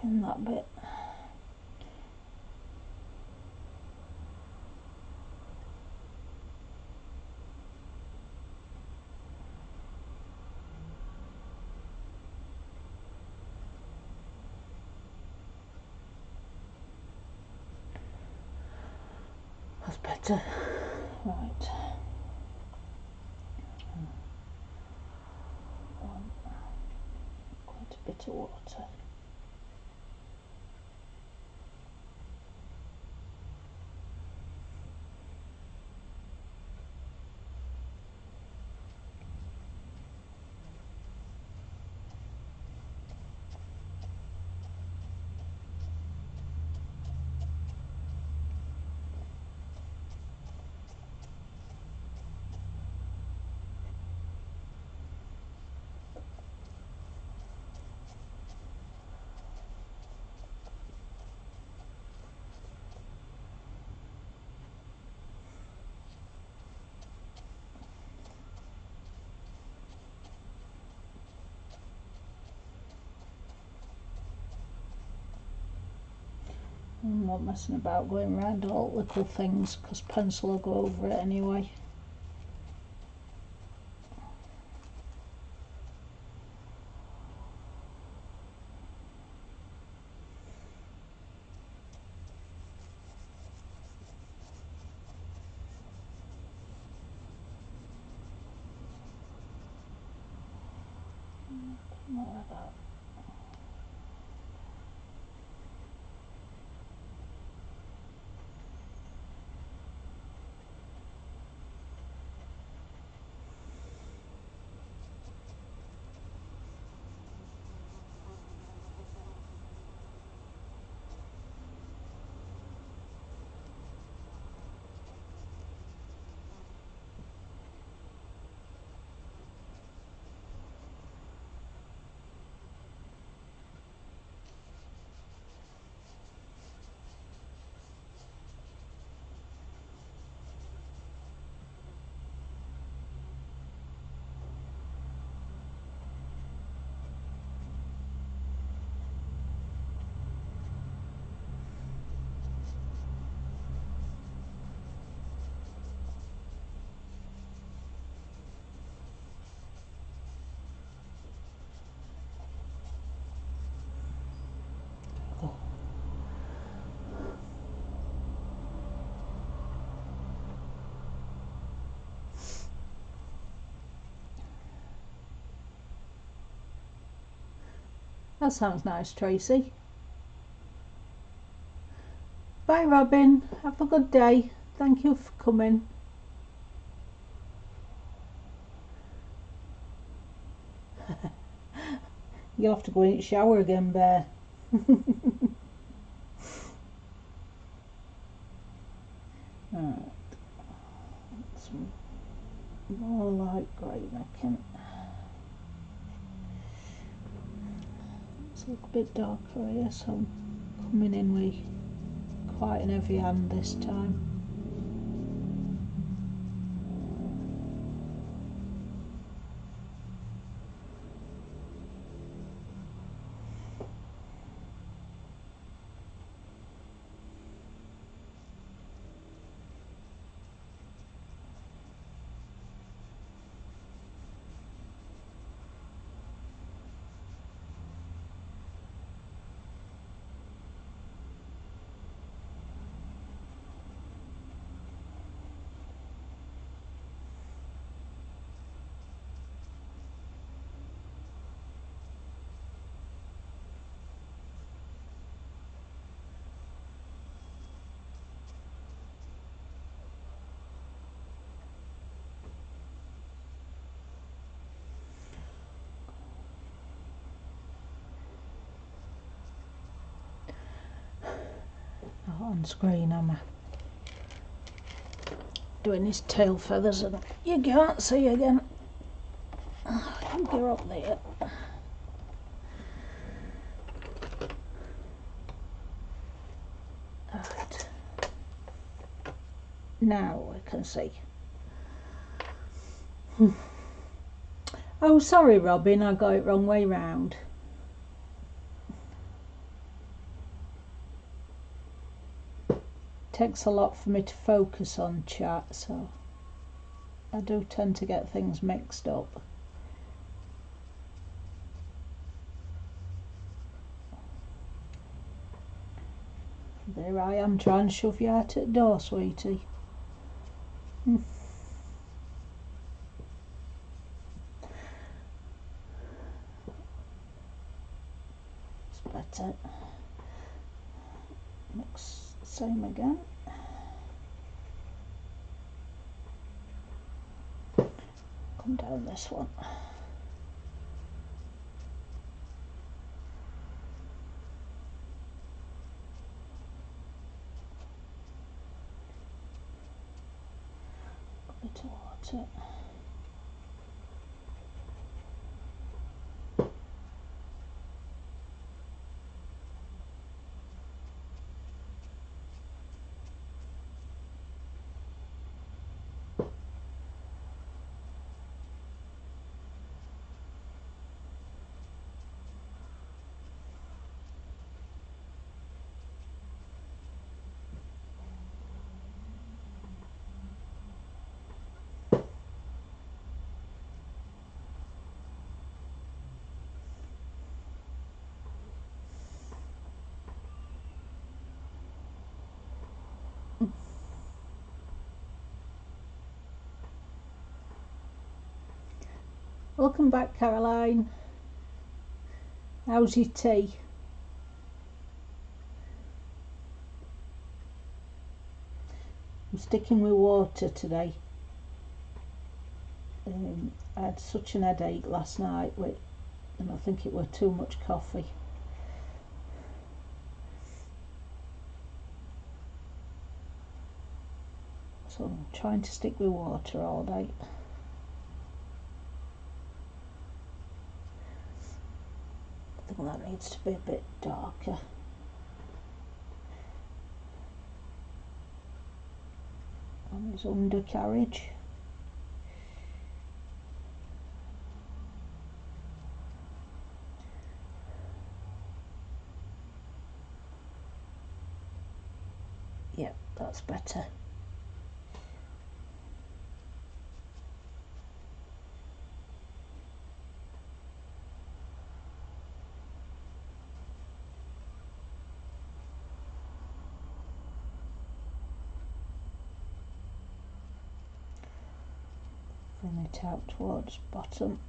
in that bit. That's better. Right. Quite a bit of water. I'm not messing about going around all little things because pencil will go over it anyway. More of that. That sounds nice, Tracy. Bye, Robin. Have a good day. Thank you for coming. You'll have to go in and shower again, Bear. Right. Some more light grey making. It's a little bit darker here, so I'm coming in with quite an heavy hand this time. Not on screen, am I? Doing his tail feathers and you can't see again. I think you're up there. Right. Now I can see. Oh, sorry, Robin, I got it wrong way round. takes a lot for me to focus on chat, so I do tend to get things mixed up. There I am trying to shove you out at the door, sweetie. It's better. Looks the same again. Come down this one. A bit of water. Welcome back, Caroline. How's your tea? I'm sticking with water today. I had such an headache last night and I think it was too much coffee. So I'm trying to stick with water all day. I think that needs to be a bit darker. On his undercarriage. Yep, that's better. Bring it out towards bottom.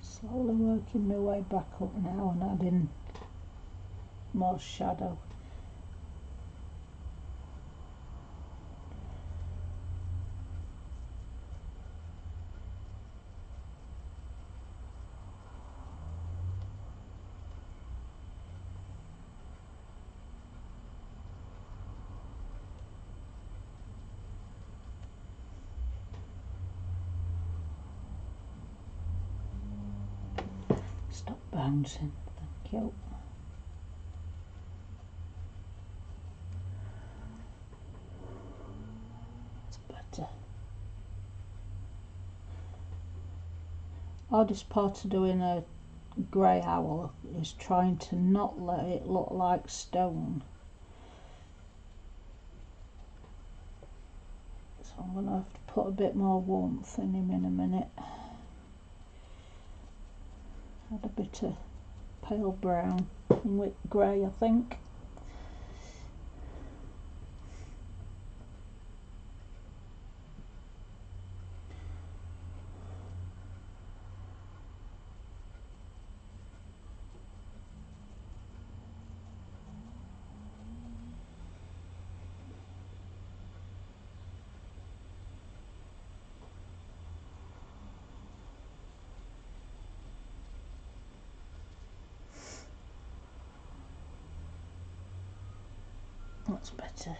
Slowly working my way back up now and adding more shadow. Stop bouncing, thank you. That's better. Hardest part of doing a grey owl is trying to not let it look like stone. So I'm going to have to put a bit more warmth in him in a minute. Add a bit of pale brown with grey, I think. that's better.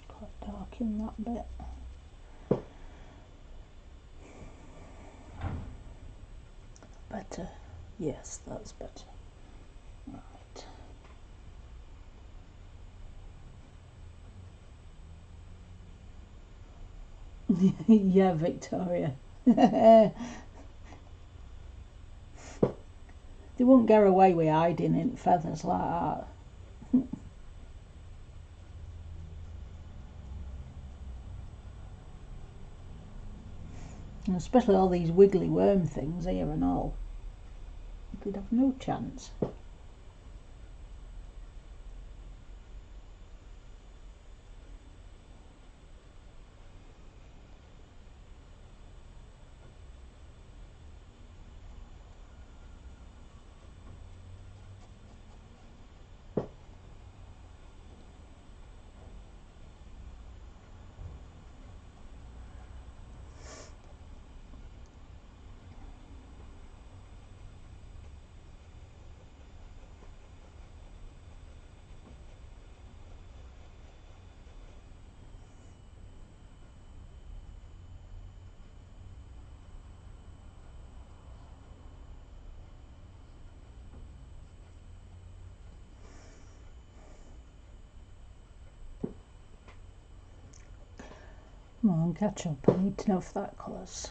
Quite dark in that bit. Better. Yes, that's better. Right. Yeah, Victoria. They won't get away with hiding in feathers like that. And especially all these wiggly worm things here and all. You'd have no chance. Come on, catch up. I need to know if that colour's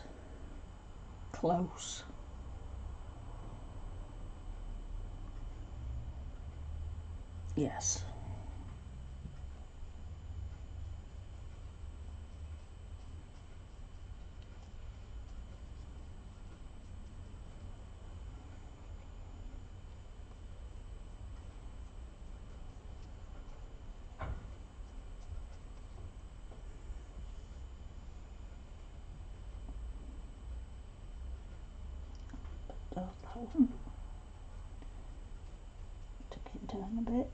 close. Yes. That one. Take it down a bit.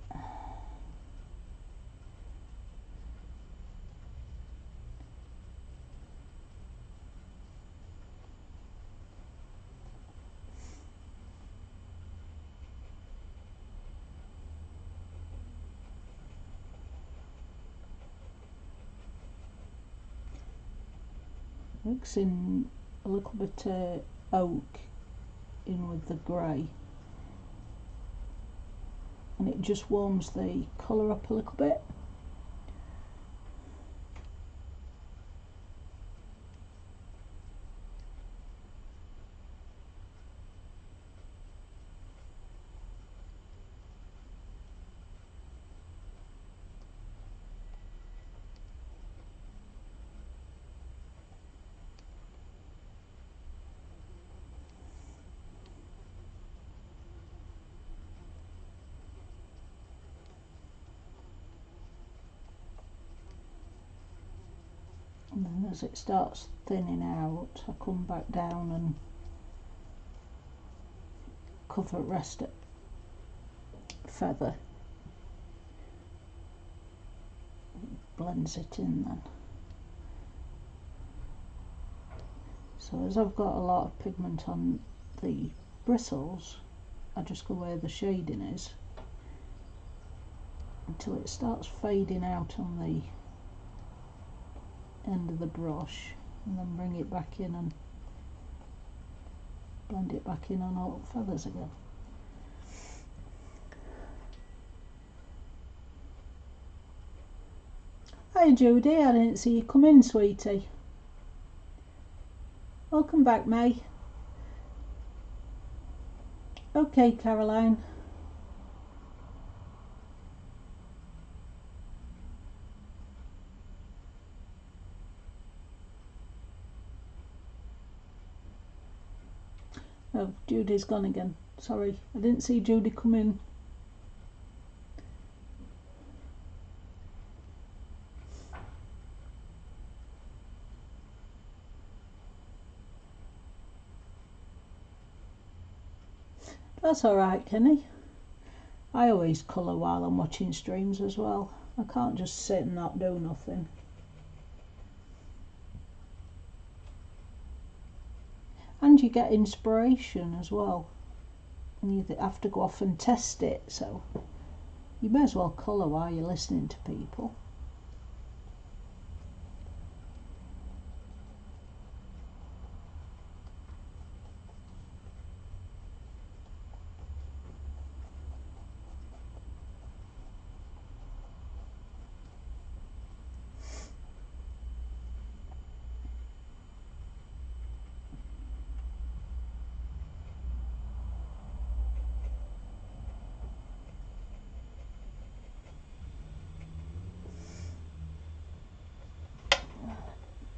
Mixing a little bit of oak in with the grey, and it just warms the colour up a little bit. And then as it starts thinning out, I come back down and cover rest it feather. Blends it in then. So as I've got a lot of pigment on the bristles, I just go where the shading is until it starts fading out on the end of the brush, and then bring it back in and blend it back in on all the feathers again. Hi Judy, I didn't see you come in, sweetie. Welcome back, May. Okay, Caroline. Oh, Judy's gone again. Sorry, I didn't see Judy come in. That's alright, Kenny. I always colour while I'm watching streams as well. I can't just sit and not do nothing. And you get inspiration as well. And you have to go off and test it, so you may as well colour while you're listening to people.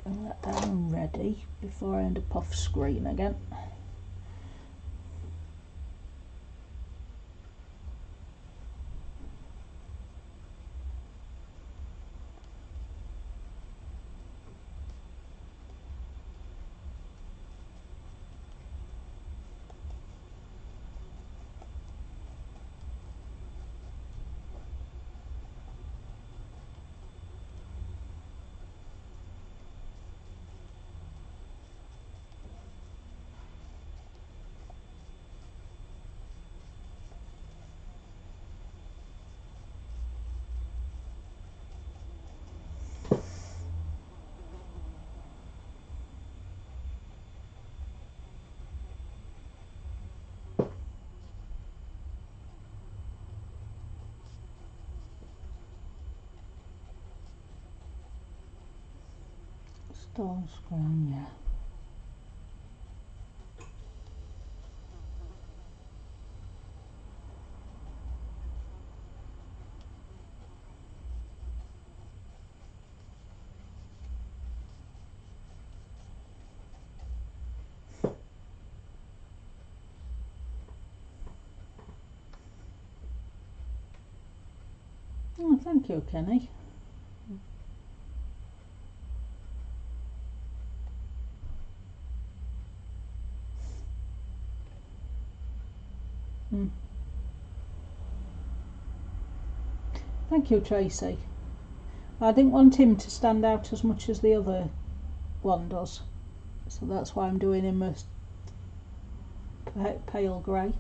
Bring that down ready before I end up off screen again. Stone screen, yeah. Oh, thank you, Kenny. Thank you, Tracy. I didn't want him to stand out as much as the other one does, so that's why I'm doing him a pale grey.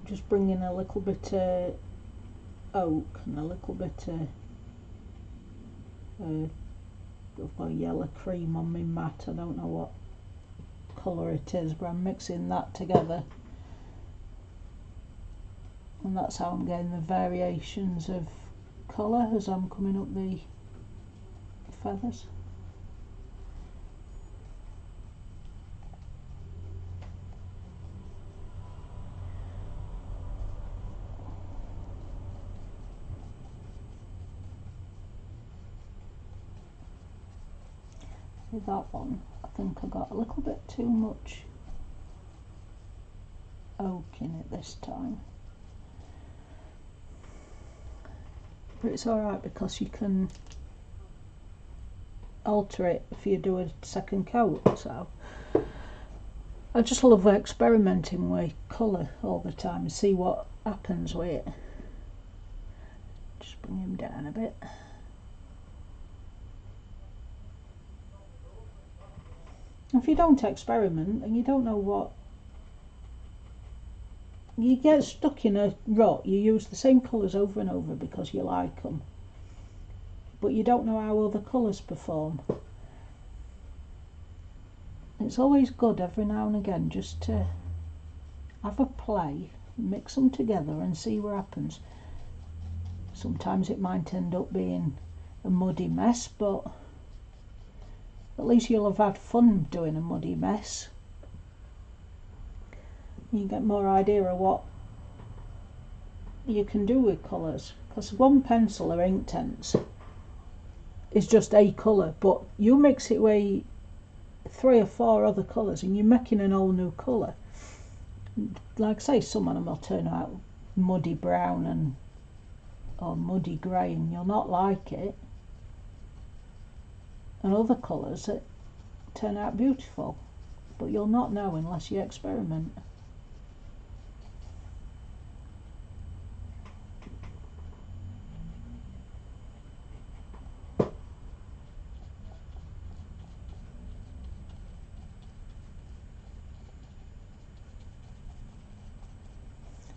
Just bringing a little bit of oak and a little bit of yellow cream on my mat. I don't know what colour it is, but I'm mixing that together, and that's how I'm getting the variations of colour as I'm coming up the feathers. With that one, I think I got a little bit too much oak in it this time, but it's alright because you can alter it if you do a second coat. So I just love experimenting with colour all the time and see what happens with it. Just bring him down a bit. If you don't experiment, and you don't know what, you get stuck in a rut. You use the same colours over and over because you like them, but you don't know how other colours perform. It's always good every now and again just to have a play, mix them together and see what happens. Sometimes it might end up being a muddy mess, but at least you'll have had fun doing a muddy mess. You get more idea of what you can do with colours, because one pencil or Inktense is just a colour, but you mix it with 3 or 4 other colours and you're making an whole new colour. Like I say, some of them will turn out muddy brown or muddy grey and you'll not like it, and other colours that turn out beautiful, but you'll not know unless you experiment.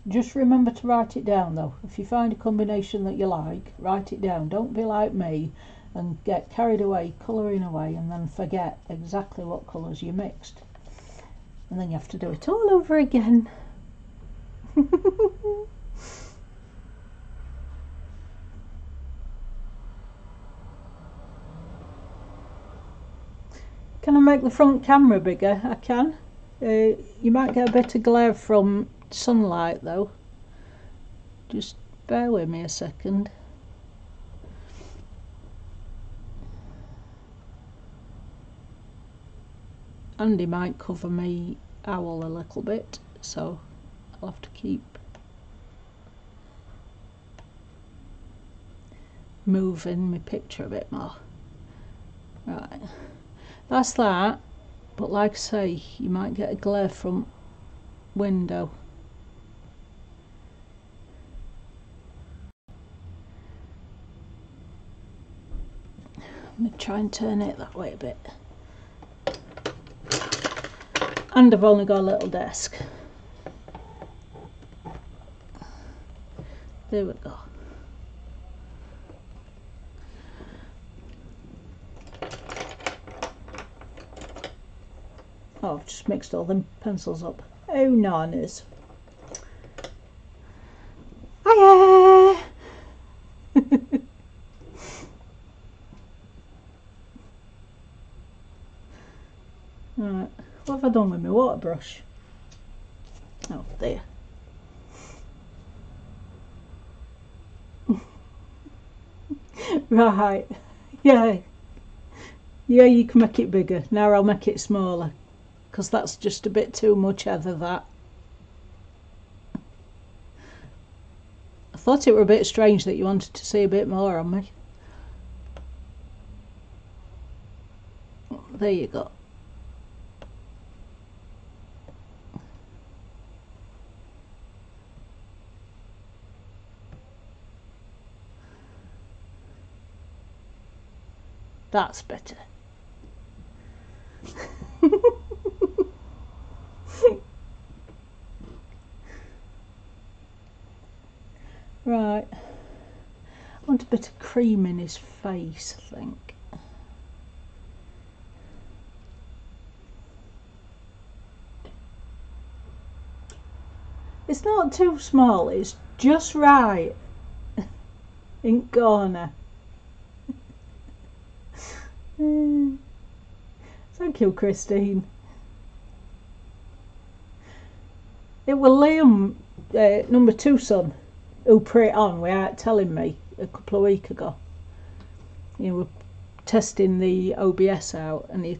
Just remember to write it down though. If you find a combination that you like, write it down. Don't be like me and get carried away colouring away and then forget exactly what colours you mixed. And then you have to do it all over again. Can I make the front camera bigger? I can. You might get a bit of glare from sunlight though. Just bear with me a second. Andy might cover me owl a little bit, so I'll have to keep moving my picture a bit more. Right, that's that, but like I say, you might get a glare from window. Let me try and turn it that way a bit. And I've only got a little desk. There we go. Oh, I've just mixed all them pencils up. Oh, nanas. Hiya! Right, what have I done with my water brush? Oh, there. Right, yeah. Yeah, you can make it bigger. Now I'll make it smaller, because that's just a bit too much heather, that. I thought it were a bit strange that you wanted to see a bit more on me. There you go. That's better. Right. I want a bit of cream in his face, I think. It's not too small, it's just right. In corner. Thank you, Christine. It was Liam, number 2 son, who put it on without telling me a couple of weeks ago. You were testing the OBS out and he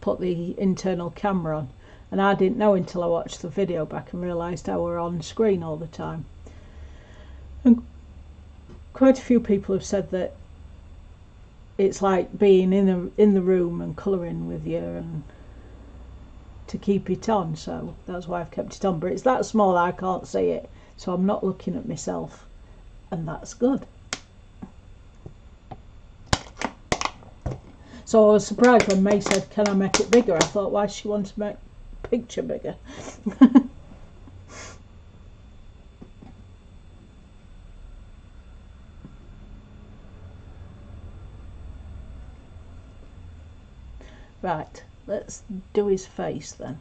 put the internal camera on, and I didn't know until I watched the video back and realised I were on screen all the time. And quite a few people have said that it's like being in the room and colouring with you, and to keep it on, so that's why I've kept it on. But it's that small I can't see it, so I'm not looking at myself, and that's good. So I was surprised when May said, can I make it bigger? I thought, why does she want to make the picture bigger? Right, let's do his face then.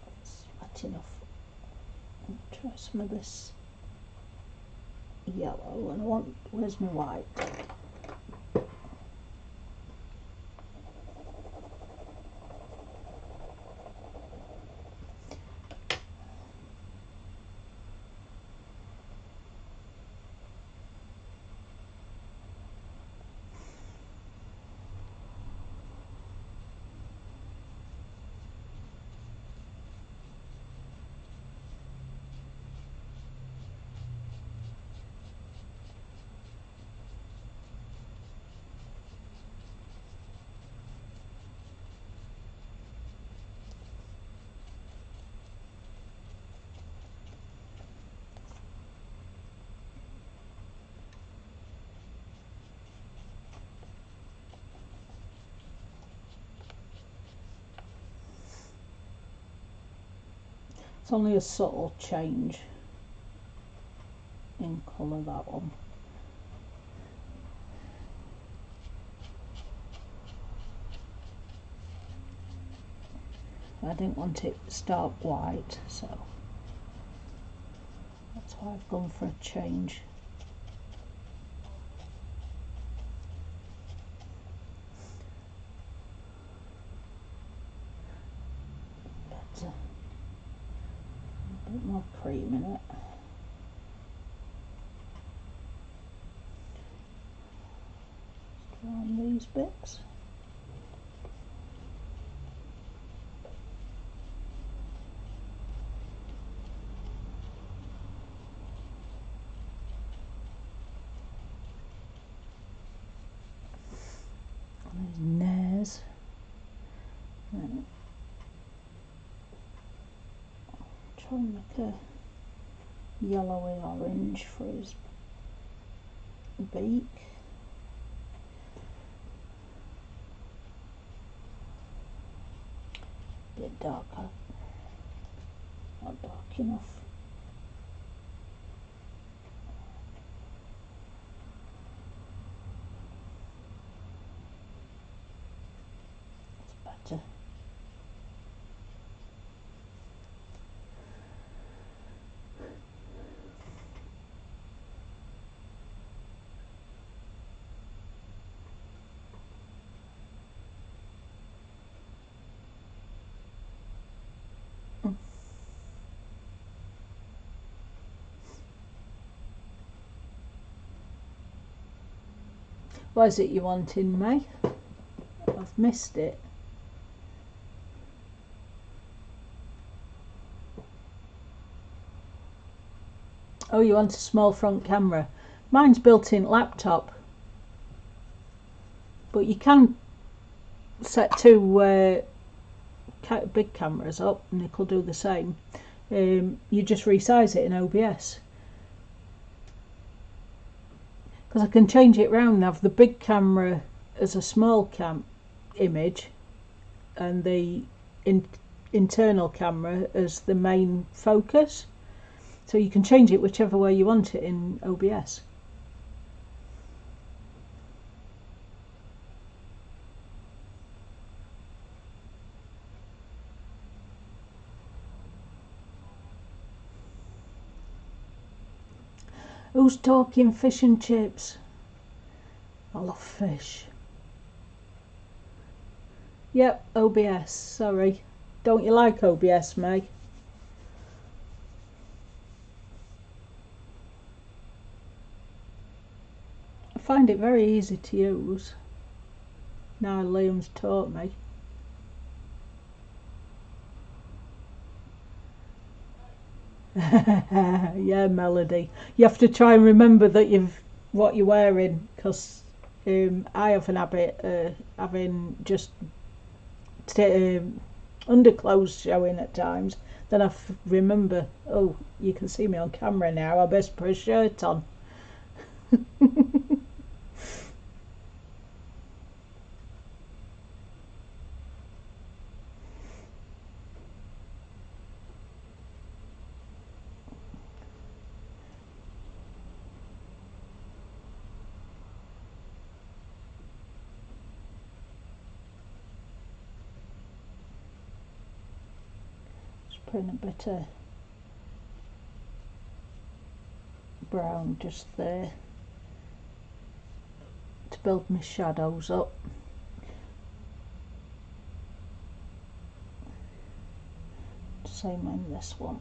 That's wet enough. I'll try some of this yellow, and I want, where's my white? It's only a subtle change in colour, that one. I didn't want it stark white, so that's why I've gone for a change. But a bit more cream in it. Just around these bits. Nares. And try and make a yellowy orange for his beak. A bit darker, not dark enough. That's better. What is it you want in May? I've missed it. Oh, you want a small front camera. Mine's built-in laptop. But you can set two big cameras up and it'll do the same. You just resize it in OBS. Because I can change it round and have the big camera as a small image and the internal camera as the main focus. So you can change it whichever way you want it in OBS. Who's talking fish and chips? I love fish. Yep, OBS, sorry. Don't you like OBS, Meg? I find it very easy to use. Now Liam's taught me. Yeah, Melody. You have to try and remember that what you're wearing, because I have an habit having just underclothes showing at times. Then I remember, oh, you can see me on camera now. I best put a shirt on. Putting a bit of brown just there to build my shadows up. Same in this one.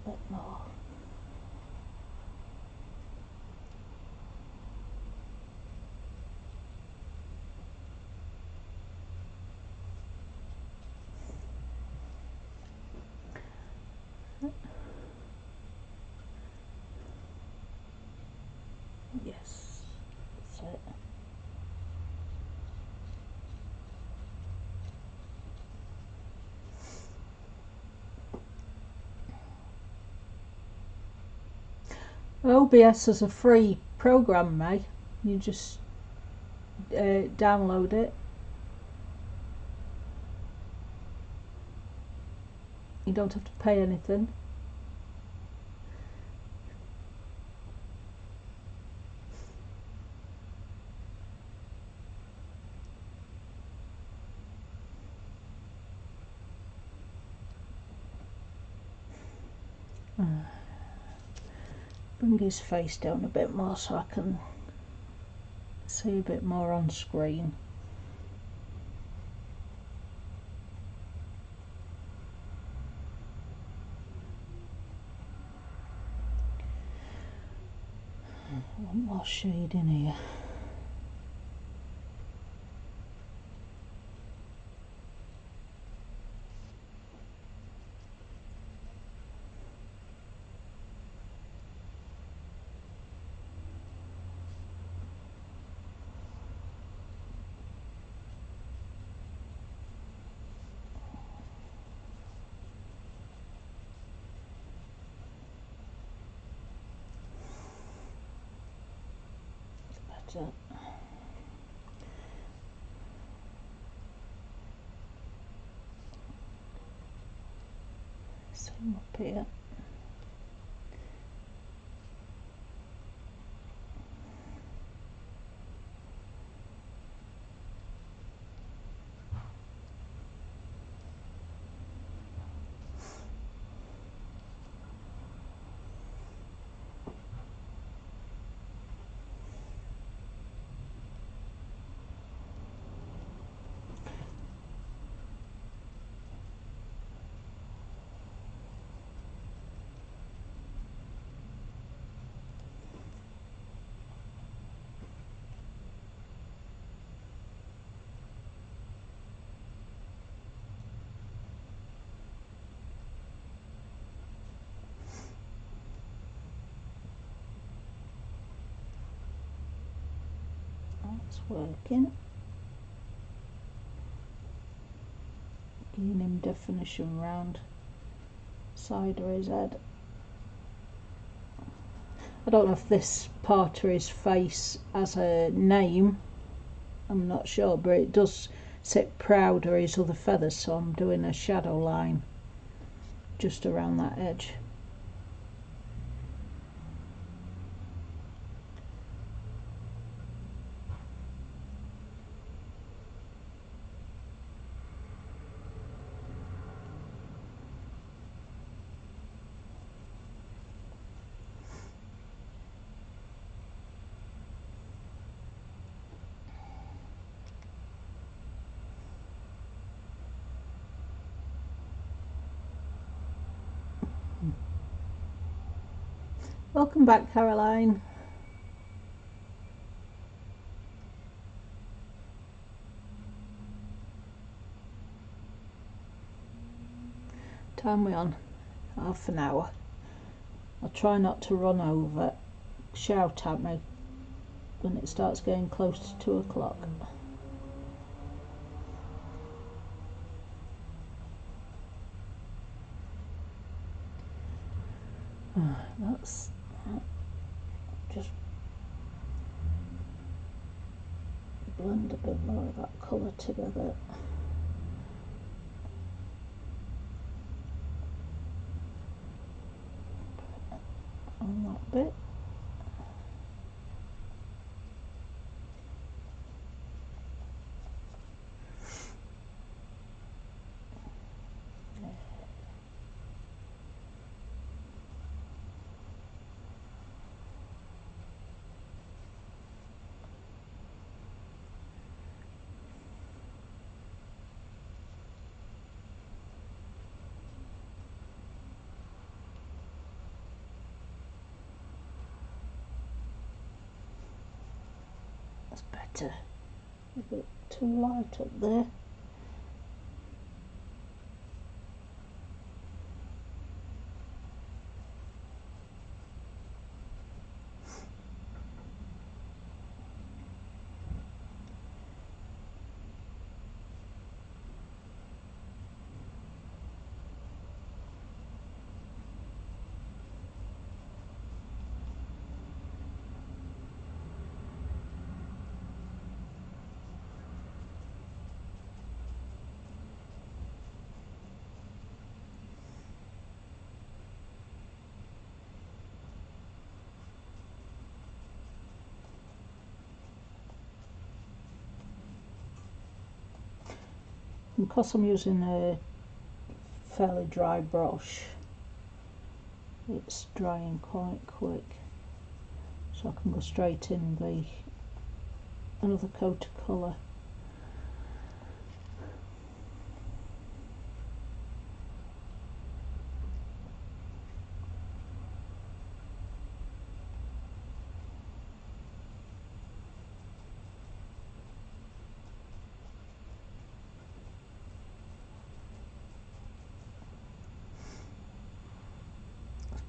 A bit more. Yes, that's it. OBS is a free program, May. You just download it. You don't have to pay anything. Bring his face down a bit more so I can see a bit more on screen. One more shade in here. Better. Same up here. That's working. Giving him definition round side of his head. I don't know if this part of his face has a name, I'm not sure, but it does sit proud of his other feathers, so I'm doing a shadow line just around that edge. Welcome back, Caroline. Time we on? Half an hour. I'll try not to run over. Shout at me when it starts getting close to 2 o'clock. That's just blend a bit more of that colour together. On that bit. That's better. A bit too light up there. because I'm using a fairly dry brush, it's drying quite quick, so I can go straight in the another coat of colour.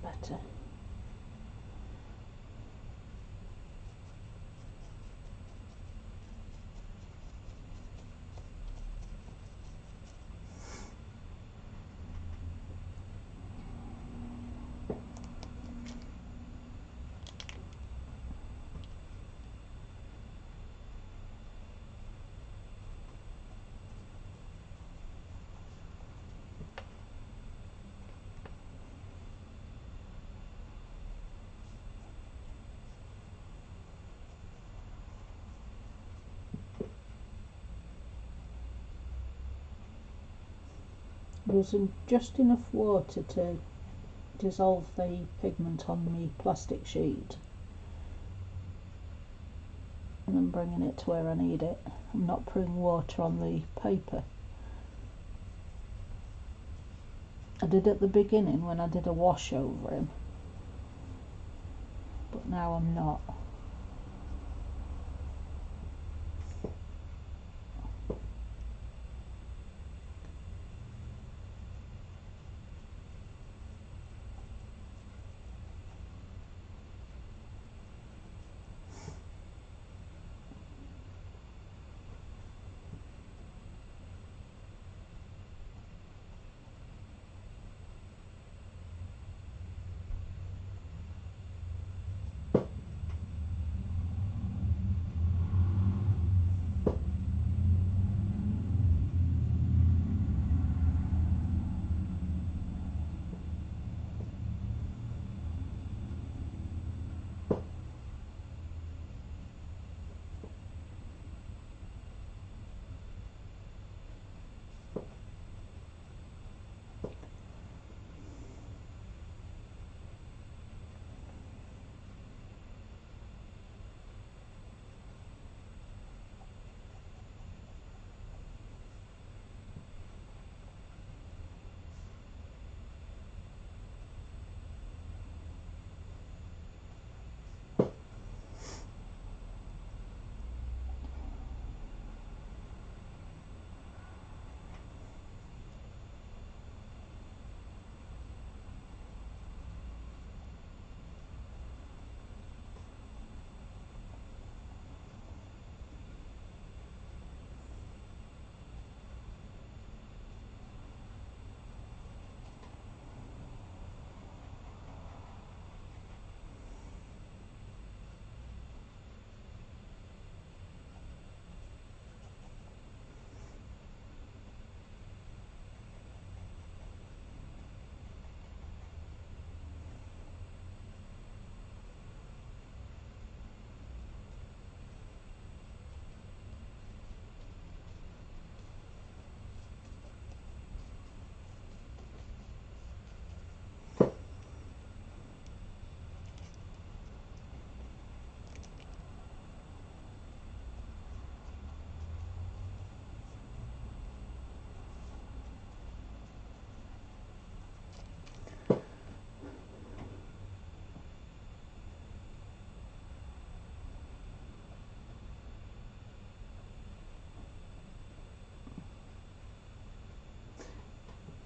Better. Using just enough water to dissolve the pigment on the plastic sheet, and then bringing it to where I need it. I'm not putting water on the paper. I did at the beginning when I did a wash over him, but now I'm not.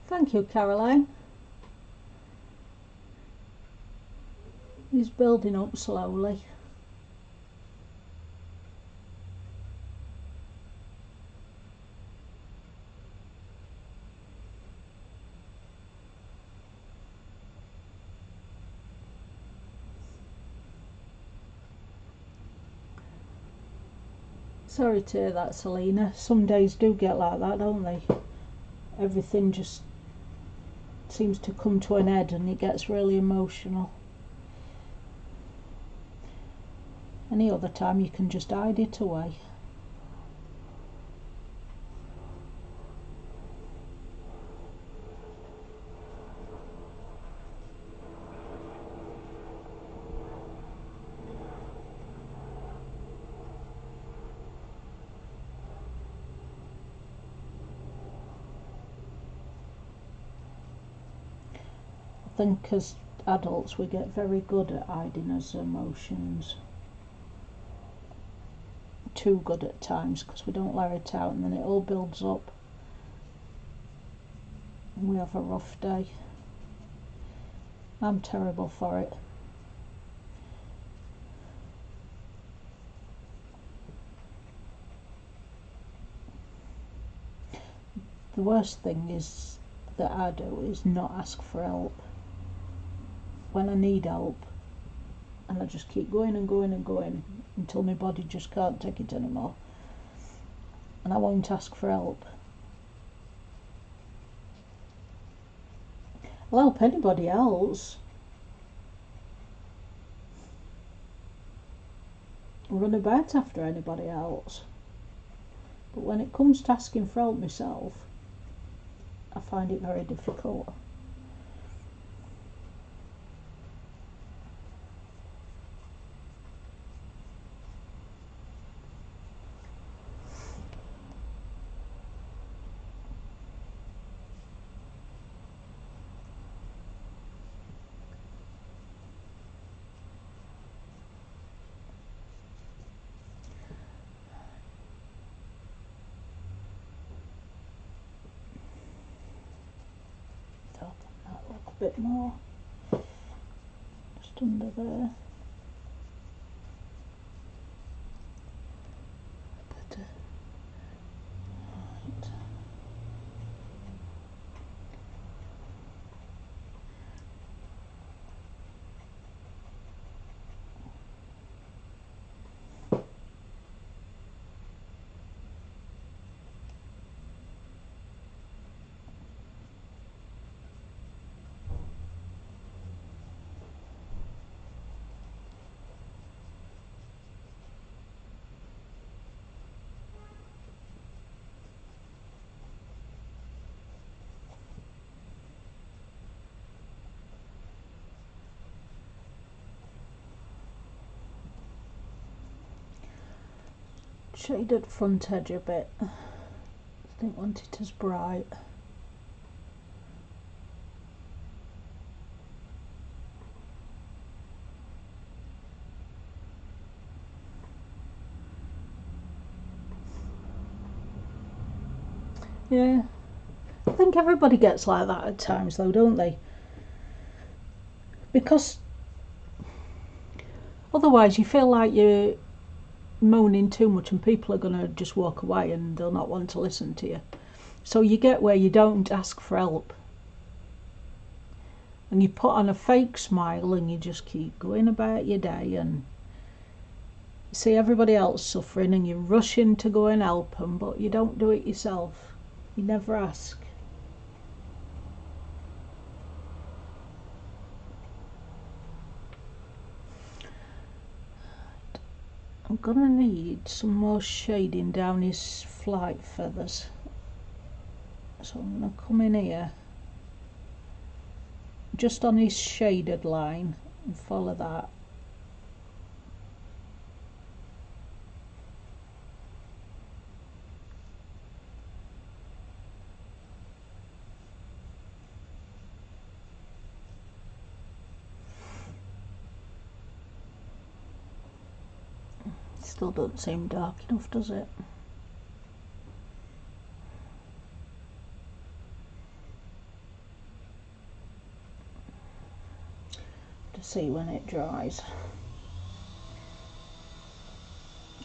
Thank you, Caroline. He's building up slowly. Sorry to hear that, Selena. Some days do get like that, don't they? Everything just seems to come to an end and it gets really emotional. Any other time you can just hide it away. think as adults we get very good at hiding our emotions. Too good at times, because we don't let it out and then it all builds up. We have a rough day. I'm terrible for it. The worst thing is that I do is not ask for help when I need help, and I just keep going and going and going until my body just can't take it anymore, and I won't ask for help. I'll help anybody else, run about after anybody else, but when it comes to asking for help myself, I find it very difficult. A bit more, just under there. But, right. Shaded front edge a bit. I didn't want it as bright. Yeah, I think everybody gets like that at times though, don't they? Because otherwise you feel like you're moaning too much and people are going to just walk away and they'll not want to listen to you. So you get where you don't ask for help and you put on a fake smile and you just keep going about your day and see everybody else suffering and you rush in to go and help them, but you don't do it yourself. You never ask. I'm gonna need some more shading down his flight feathers, so I'm gonna come in here just on his shaded line and follow that. Still doesn't seem dark enough, does it? To see when it dries.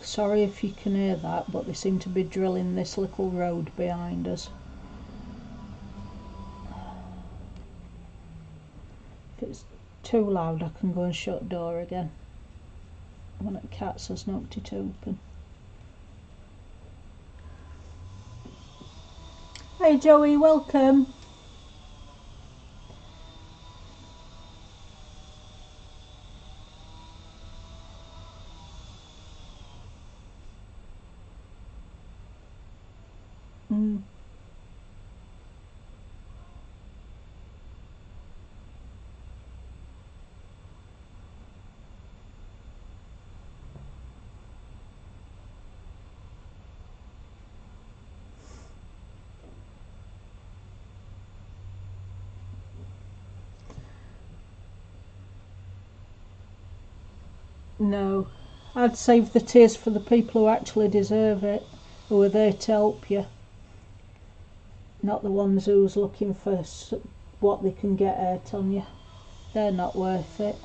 Sorry if you can hear that, but they seem to be drilling this little road behind us. If it's too loud I can go and shut the door again. One of the cats has knocked it open. Hey Joey, welcome. No, I'd save the tears for the people who actually deserve it, who are there to help you, not the ones who's looking for what they can get out on you. They're not worth it.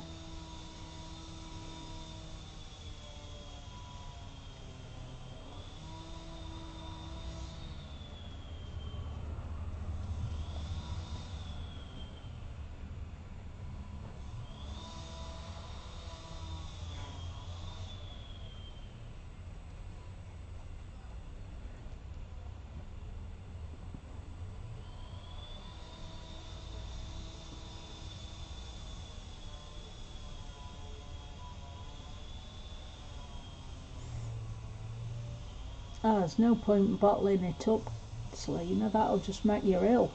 Oh, there's no point in bottling it up, Selena, that'll just make you ill.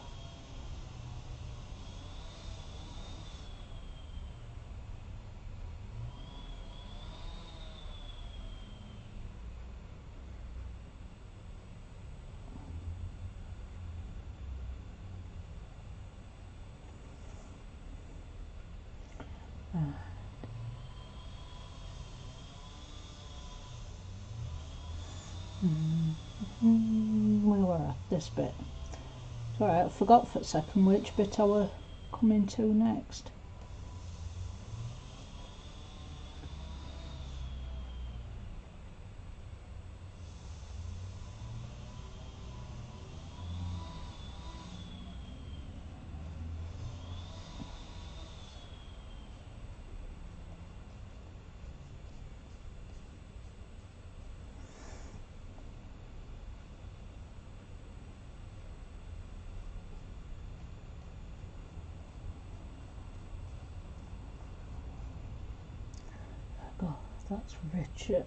Where were I? This bit. Sorry, I forgot for a second which bit I were coming to next. God, that's Richard.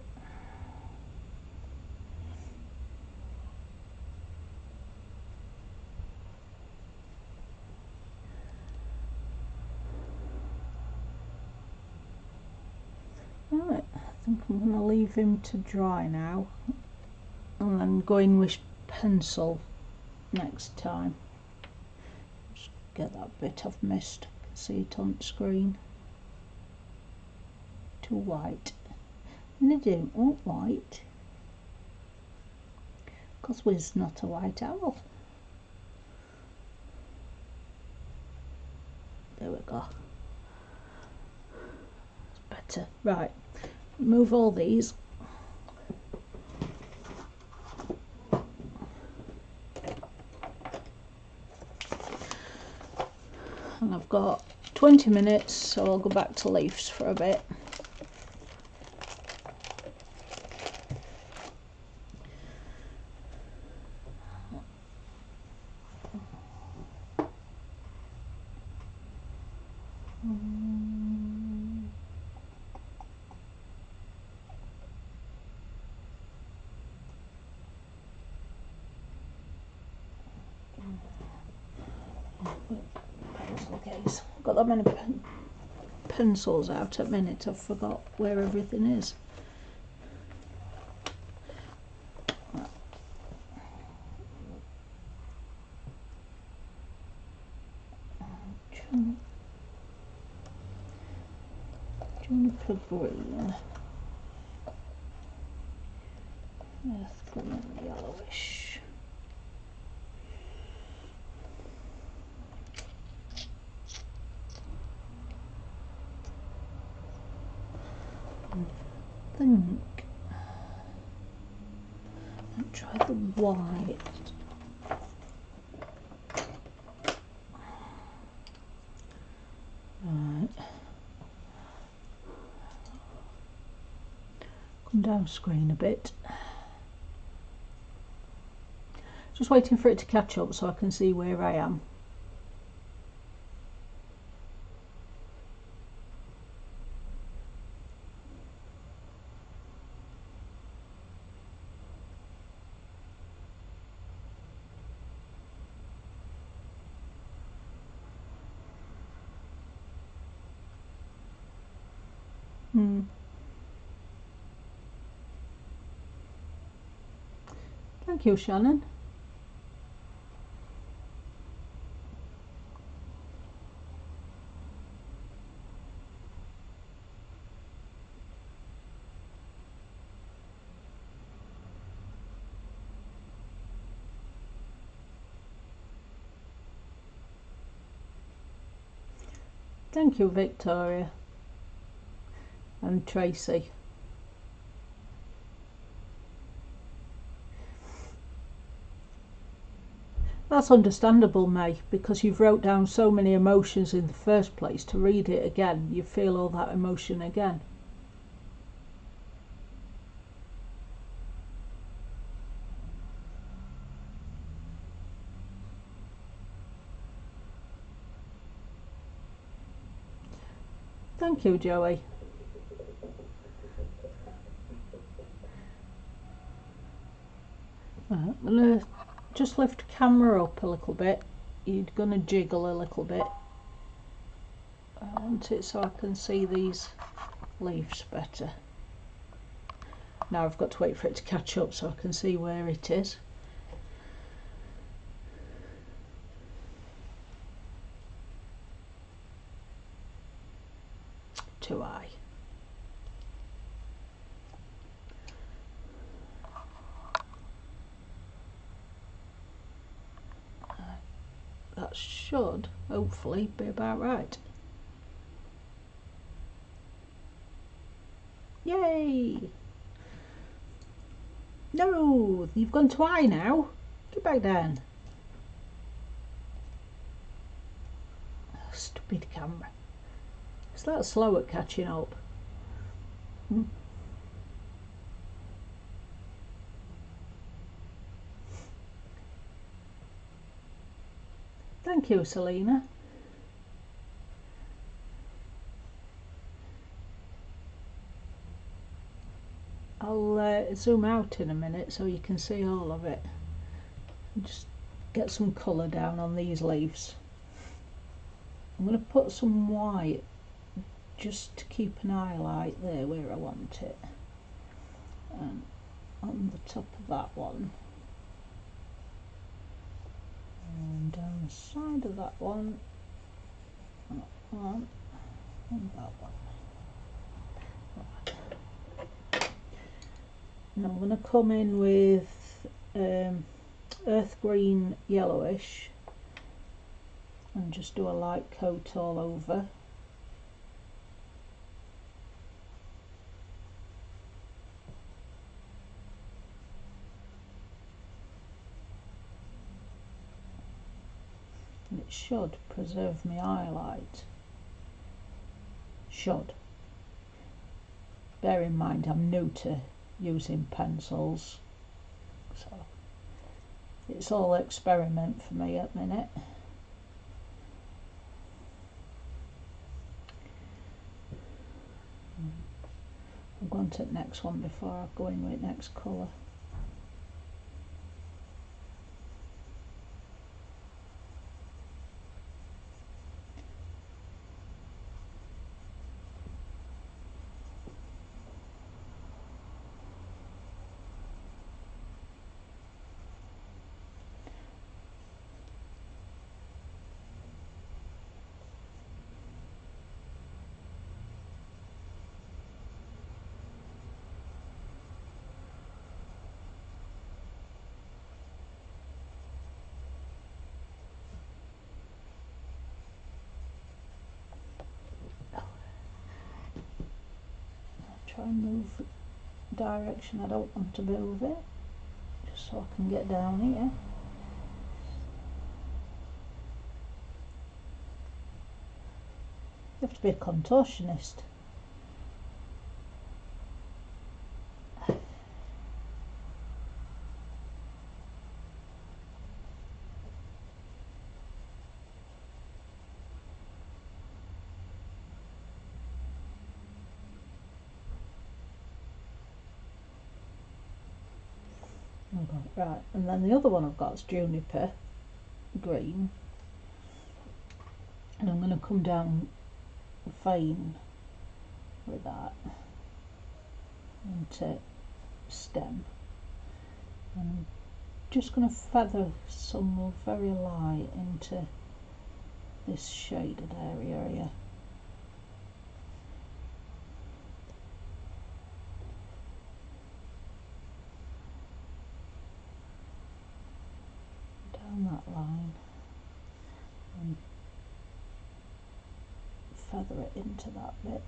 Right, I think I'm going to leave him to dry now and then go in with pencil next time. Just get that bit I've missed. I can see it on screen. Too white. And they don't want white, because we's not a white owl. There we go. It's better. Right, move all these. And I've got 20 minutes, so I'll go back to leaves for a bit. Pencil case. Got that many pencils out at minute, I've forgot where everything is. Juniper green. Earth green, yellowish. I think I'll try the white. Right. Come down screen a bit. Just waiting for it to catch up so I can see where I am. Thank you, Shannon. Thank you, Victoria and Tracy. That's understandable, May, because you've wrote down so many emotions in the first place. To read it again, you feel all that emotion again. Thank you, Joey. I'm going to just lift the camera up a little bit. You're going to jiggle a little bit. I want it so I can see these leaves better. Now I've got to wait for it to catch up so I can see where it is. Too high. That should hopefully be about right. Yay! No, you've gone too high now. Get back down. Stupid camera. It's that slow at catching up. Thank you, Selena. I'll zoom out in a minute so you can see all of it. Just get some colour down on these leaves. I'm going to put some white just to keep an highlight there where I want it. And on the top of that one. And down the side of that one. And that one. Now I'm going to come in with earth green yellowish and just do a light coat all over. And it should preserve my highlight. Should. Bear in mind I'm new to using pencils, so it's all experiment for me at the minute. I'm going to the next one before I go in with next colour. Try and move direction I don't want to move it, just so I can get down here. You have to be a contortionist. Right, and then the other one I've got is juniper green, and I'm going to come down fine with that into stem. I'm just going to feather some very light into this shaded area here. That line and feather it into that bit.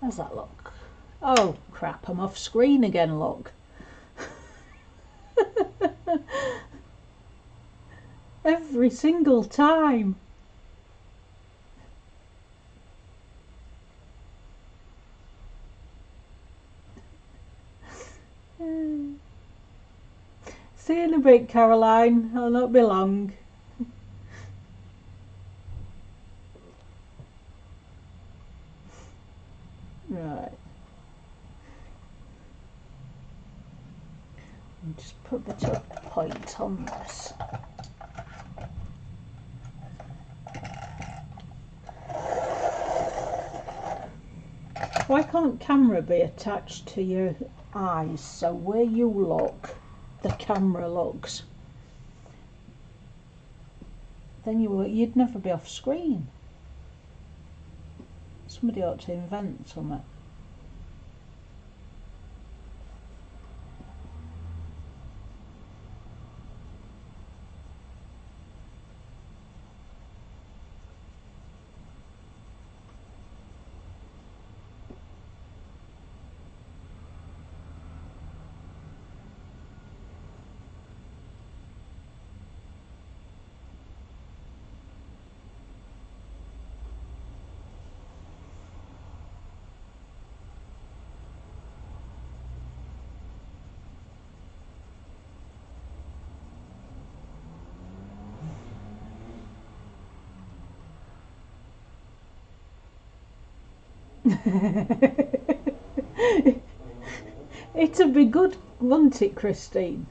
How's that look? Oh crap, I'm off screen again, look. Every single time. See you in a bit, Caroline. I'll not be long. Right. And just put a bit of point on this. Why can't camera be attached to your eyes so where you look, the camera looks? Then you'd never be off screen. Somebody ought to invent something. It'd be good, wouldn't it, Christine?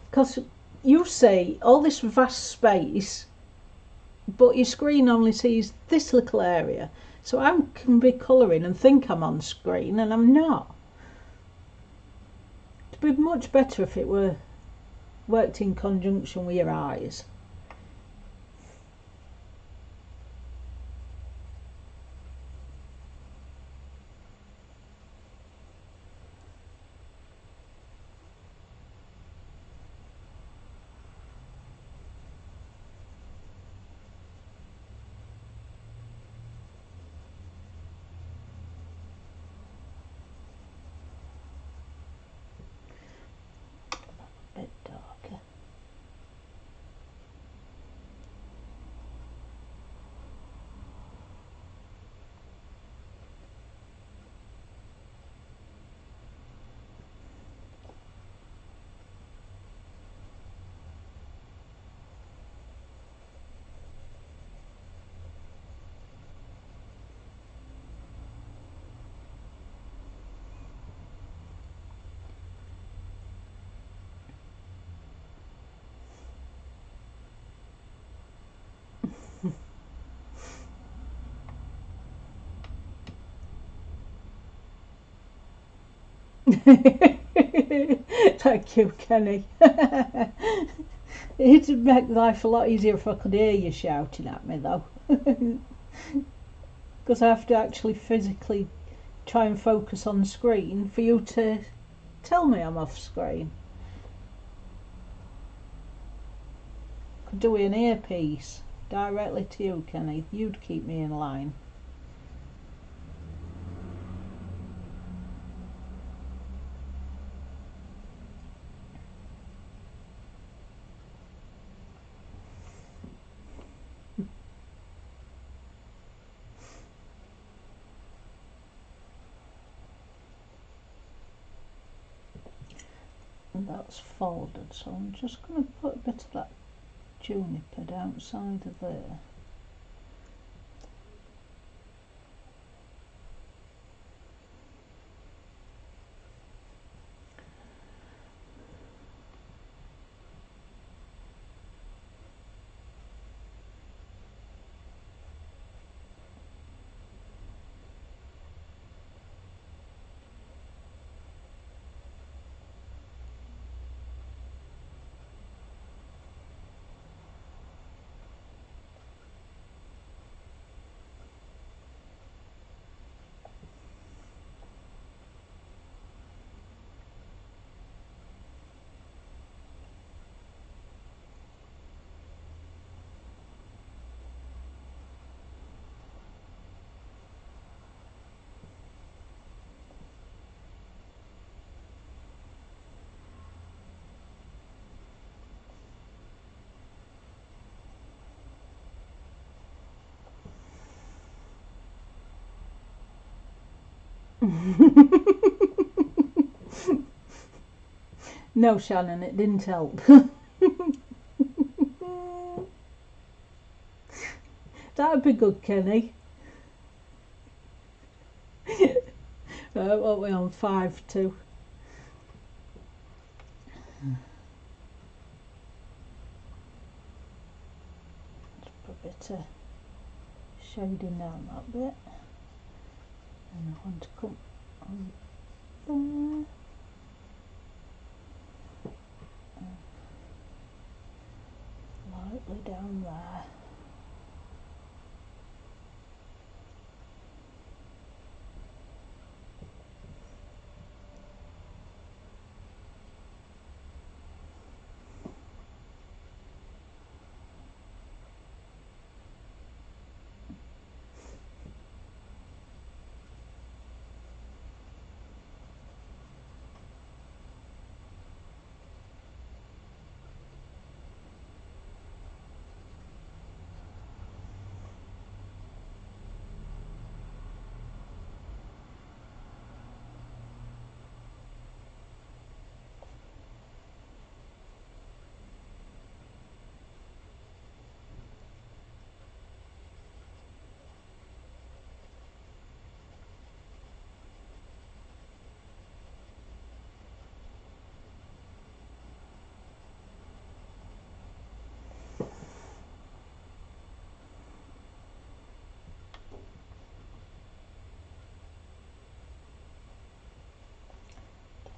Because you see all this vast space, but your screen only sees this little area. So I can be colouring and think I'm on screen and I'm not. It'd be much better if it were worked in conjunction with your eyes. A bit darker. Thank you, Kenny. It'd make life a lot easier if I could hear you shouting at me, though. Because I have to actually physically try and focus on screen for you to tell me I'm off screen. Could do an earpiece directly to you, Kenny. You'd keep me in line. And that's folded, so I'm just going to put a bit of that juniper outside of there. No, Shannon, it didn't help. That'd be good, Kenny. What are we on? 5-2. Just put a bit of shading down that bit. And I want to come on there. Lightly down there.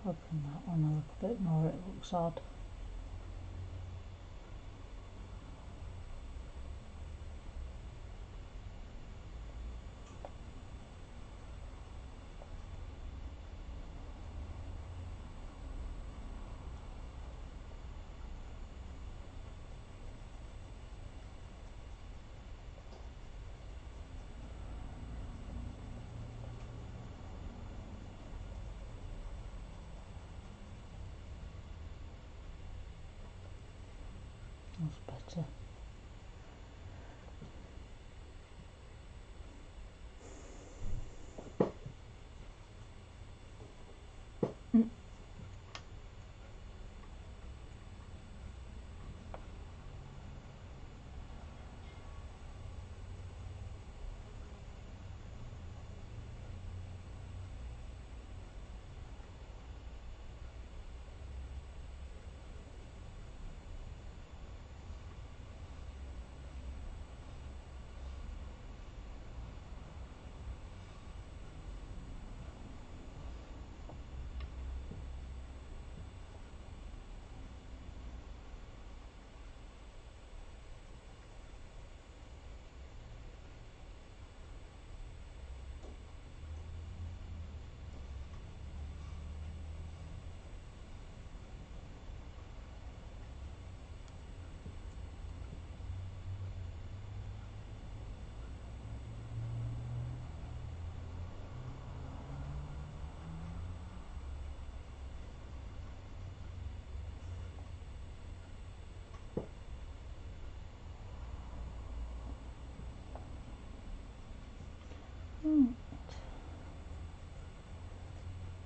Open that one a little bit more, it looks odd. That's better.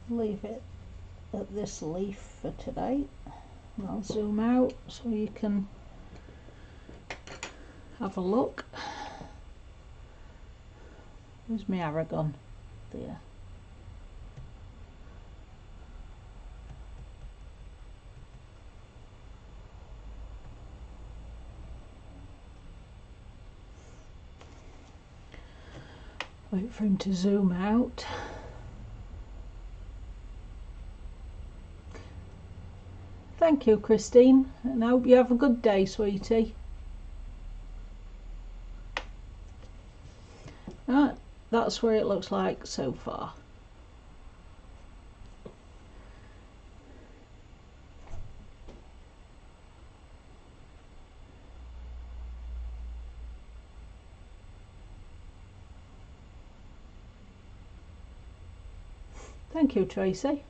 Leave it at this leaf for today. And I'll zoom out so you can have a look. Where's my Aragon? There. Wait for him to zoom out. Thank you, Christine, and I hope you have a good day, sweetie. Right, that's where it looks like so far. Thank you, Tracy.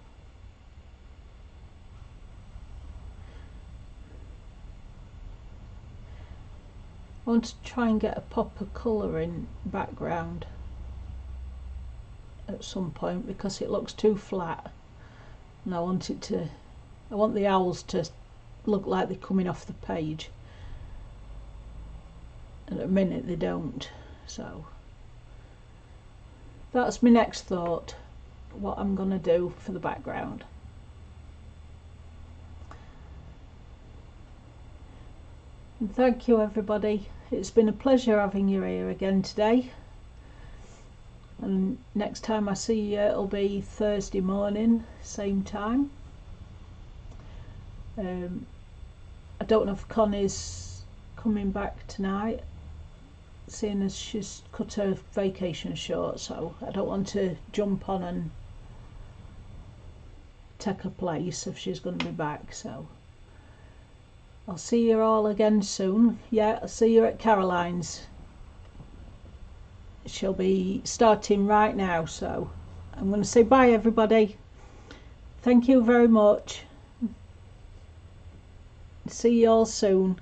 I want to try and get a pop of colour in background at some point because it looks too flat, and I want the owls to look like they're coming off the page, and at the minute they don't. So that's my next thought, what I'm going to do for the background. And thank you everybody, it's been a pleasure having you here again today, and next time I see you it'll be Thursday morning, same time. I don't know if Connie's coming back tonight, seeing as she's cut her vacation short, so I don't want to jump on and take her place if she's going to be back. So I'll see you all again soon. Yeah, I'll see you at Caroline's. She'll be starting right now, so I'm going to say bye everybody. Thank you very much. See you all soon.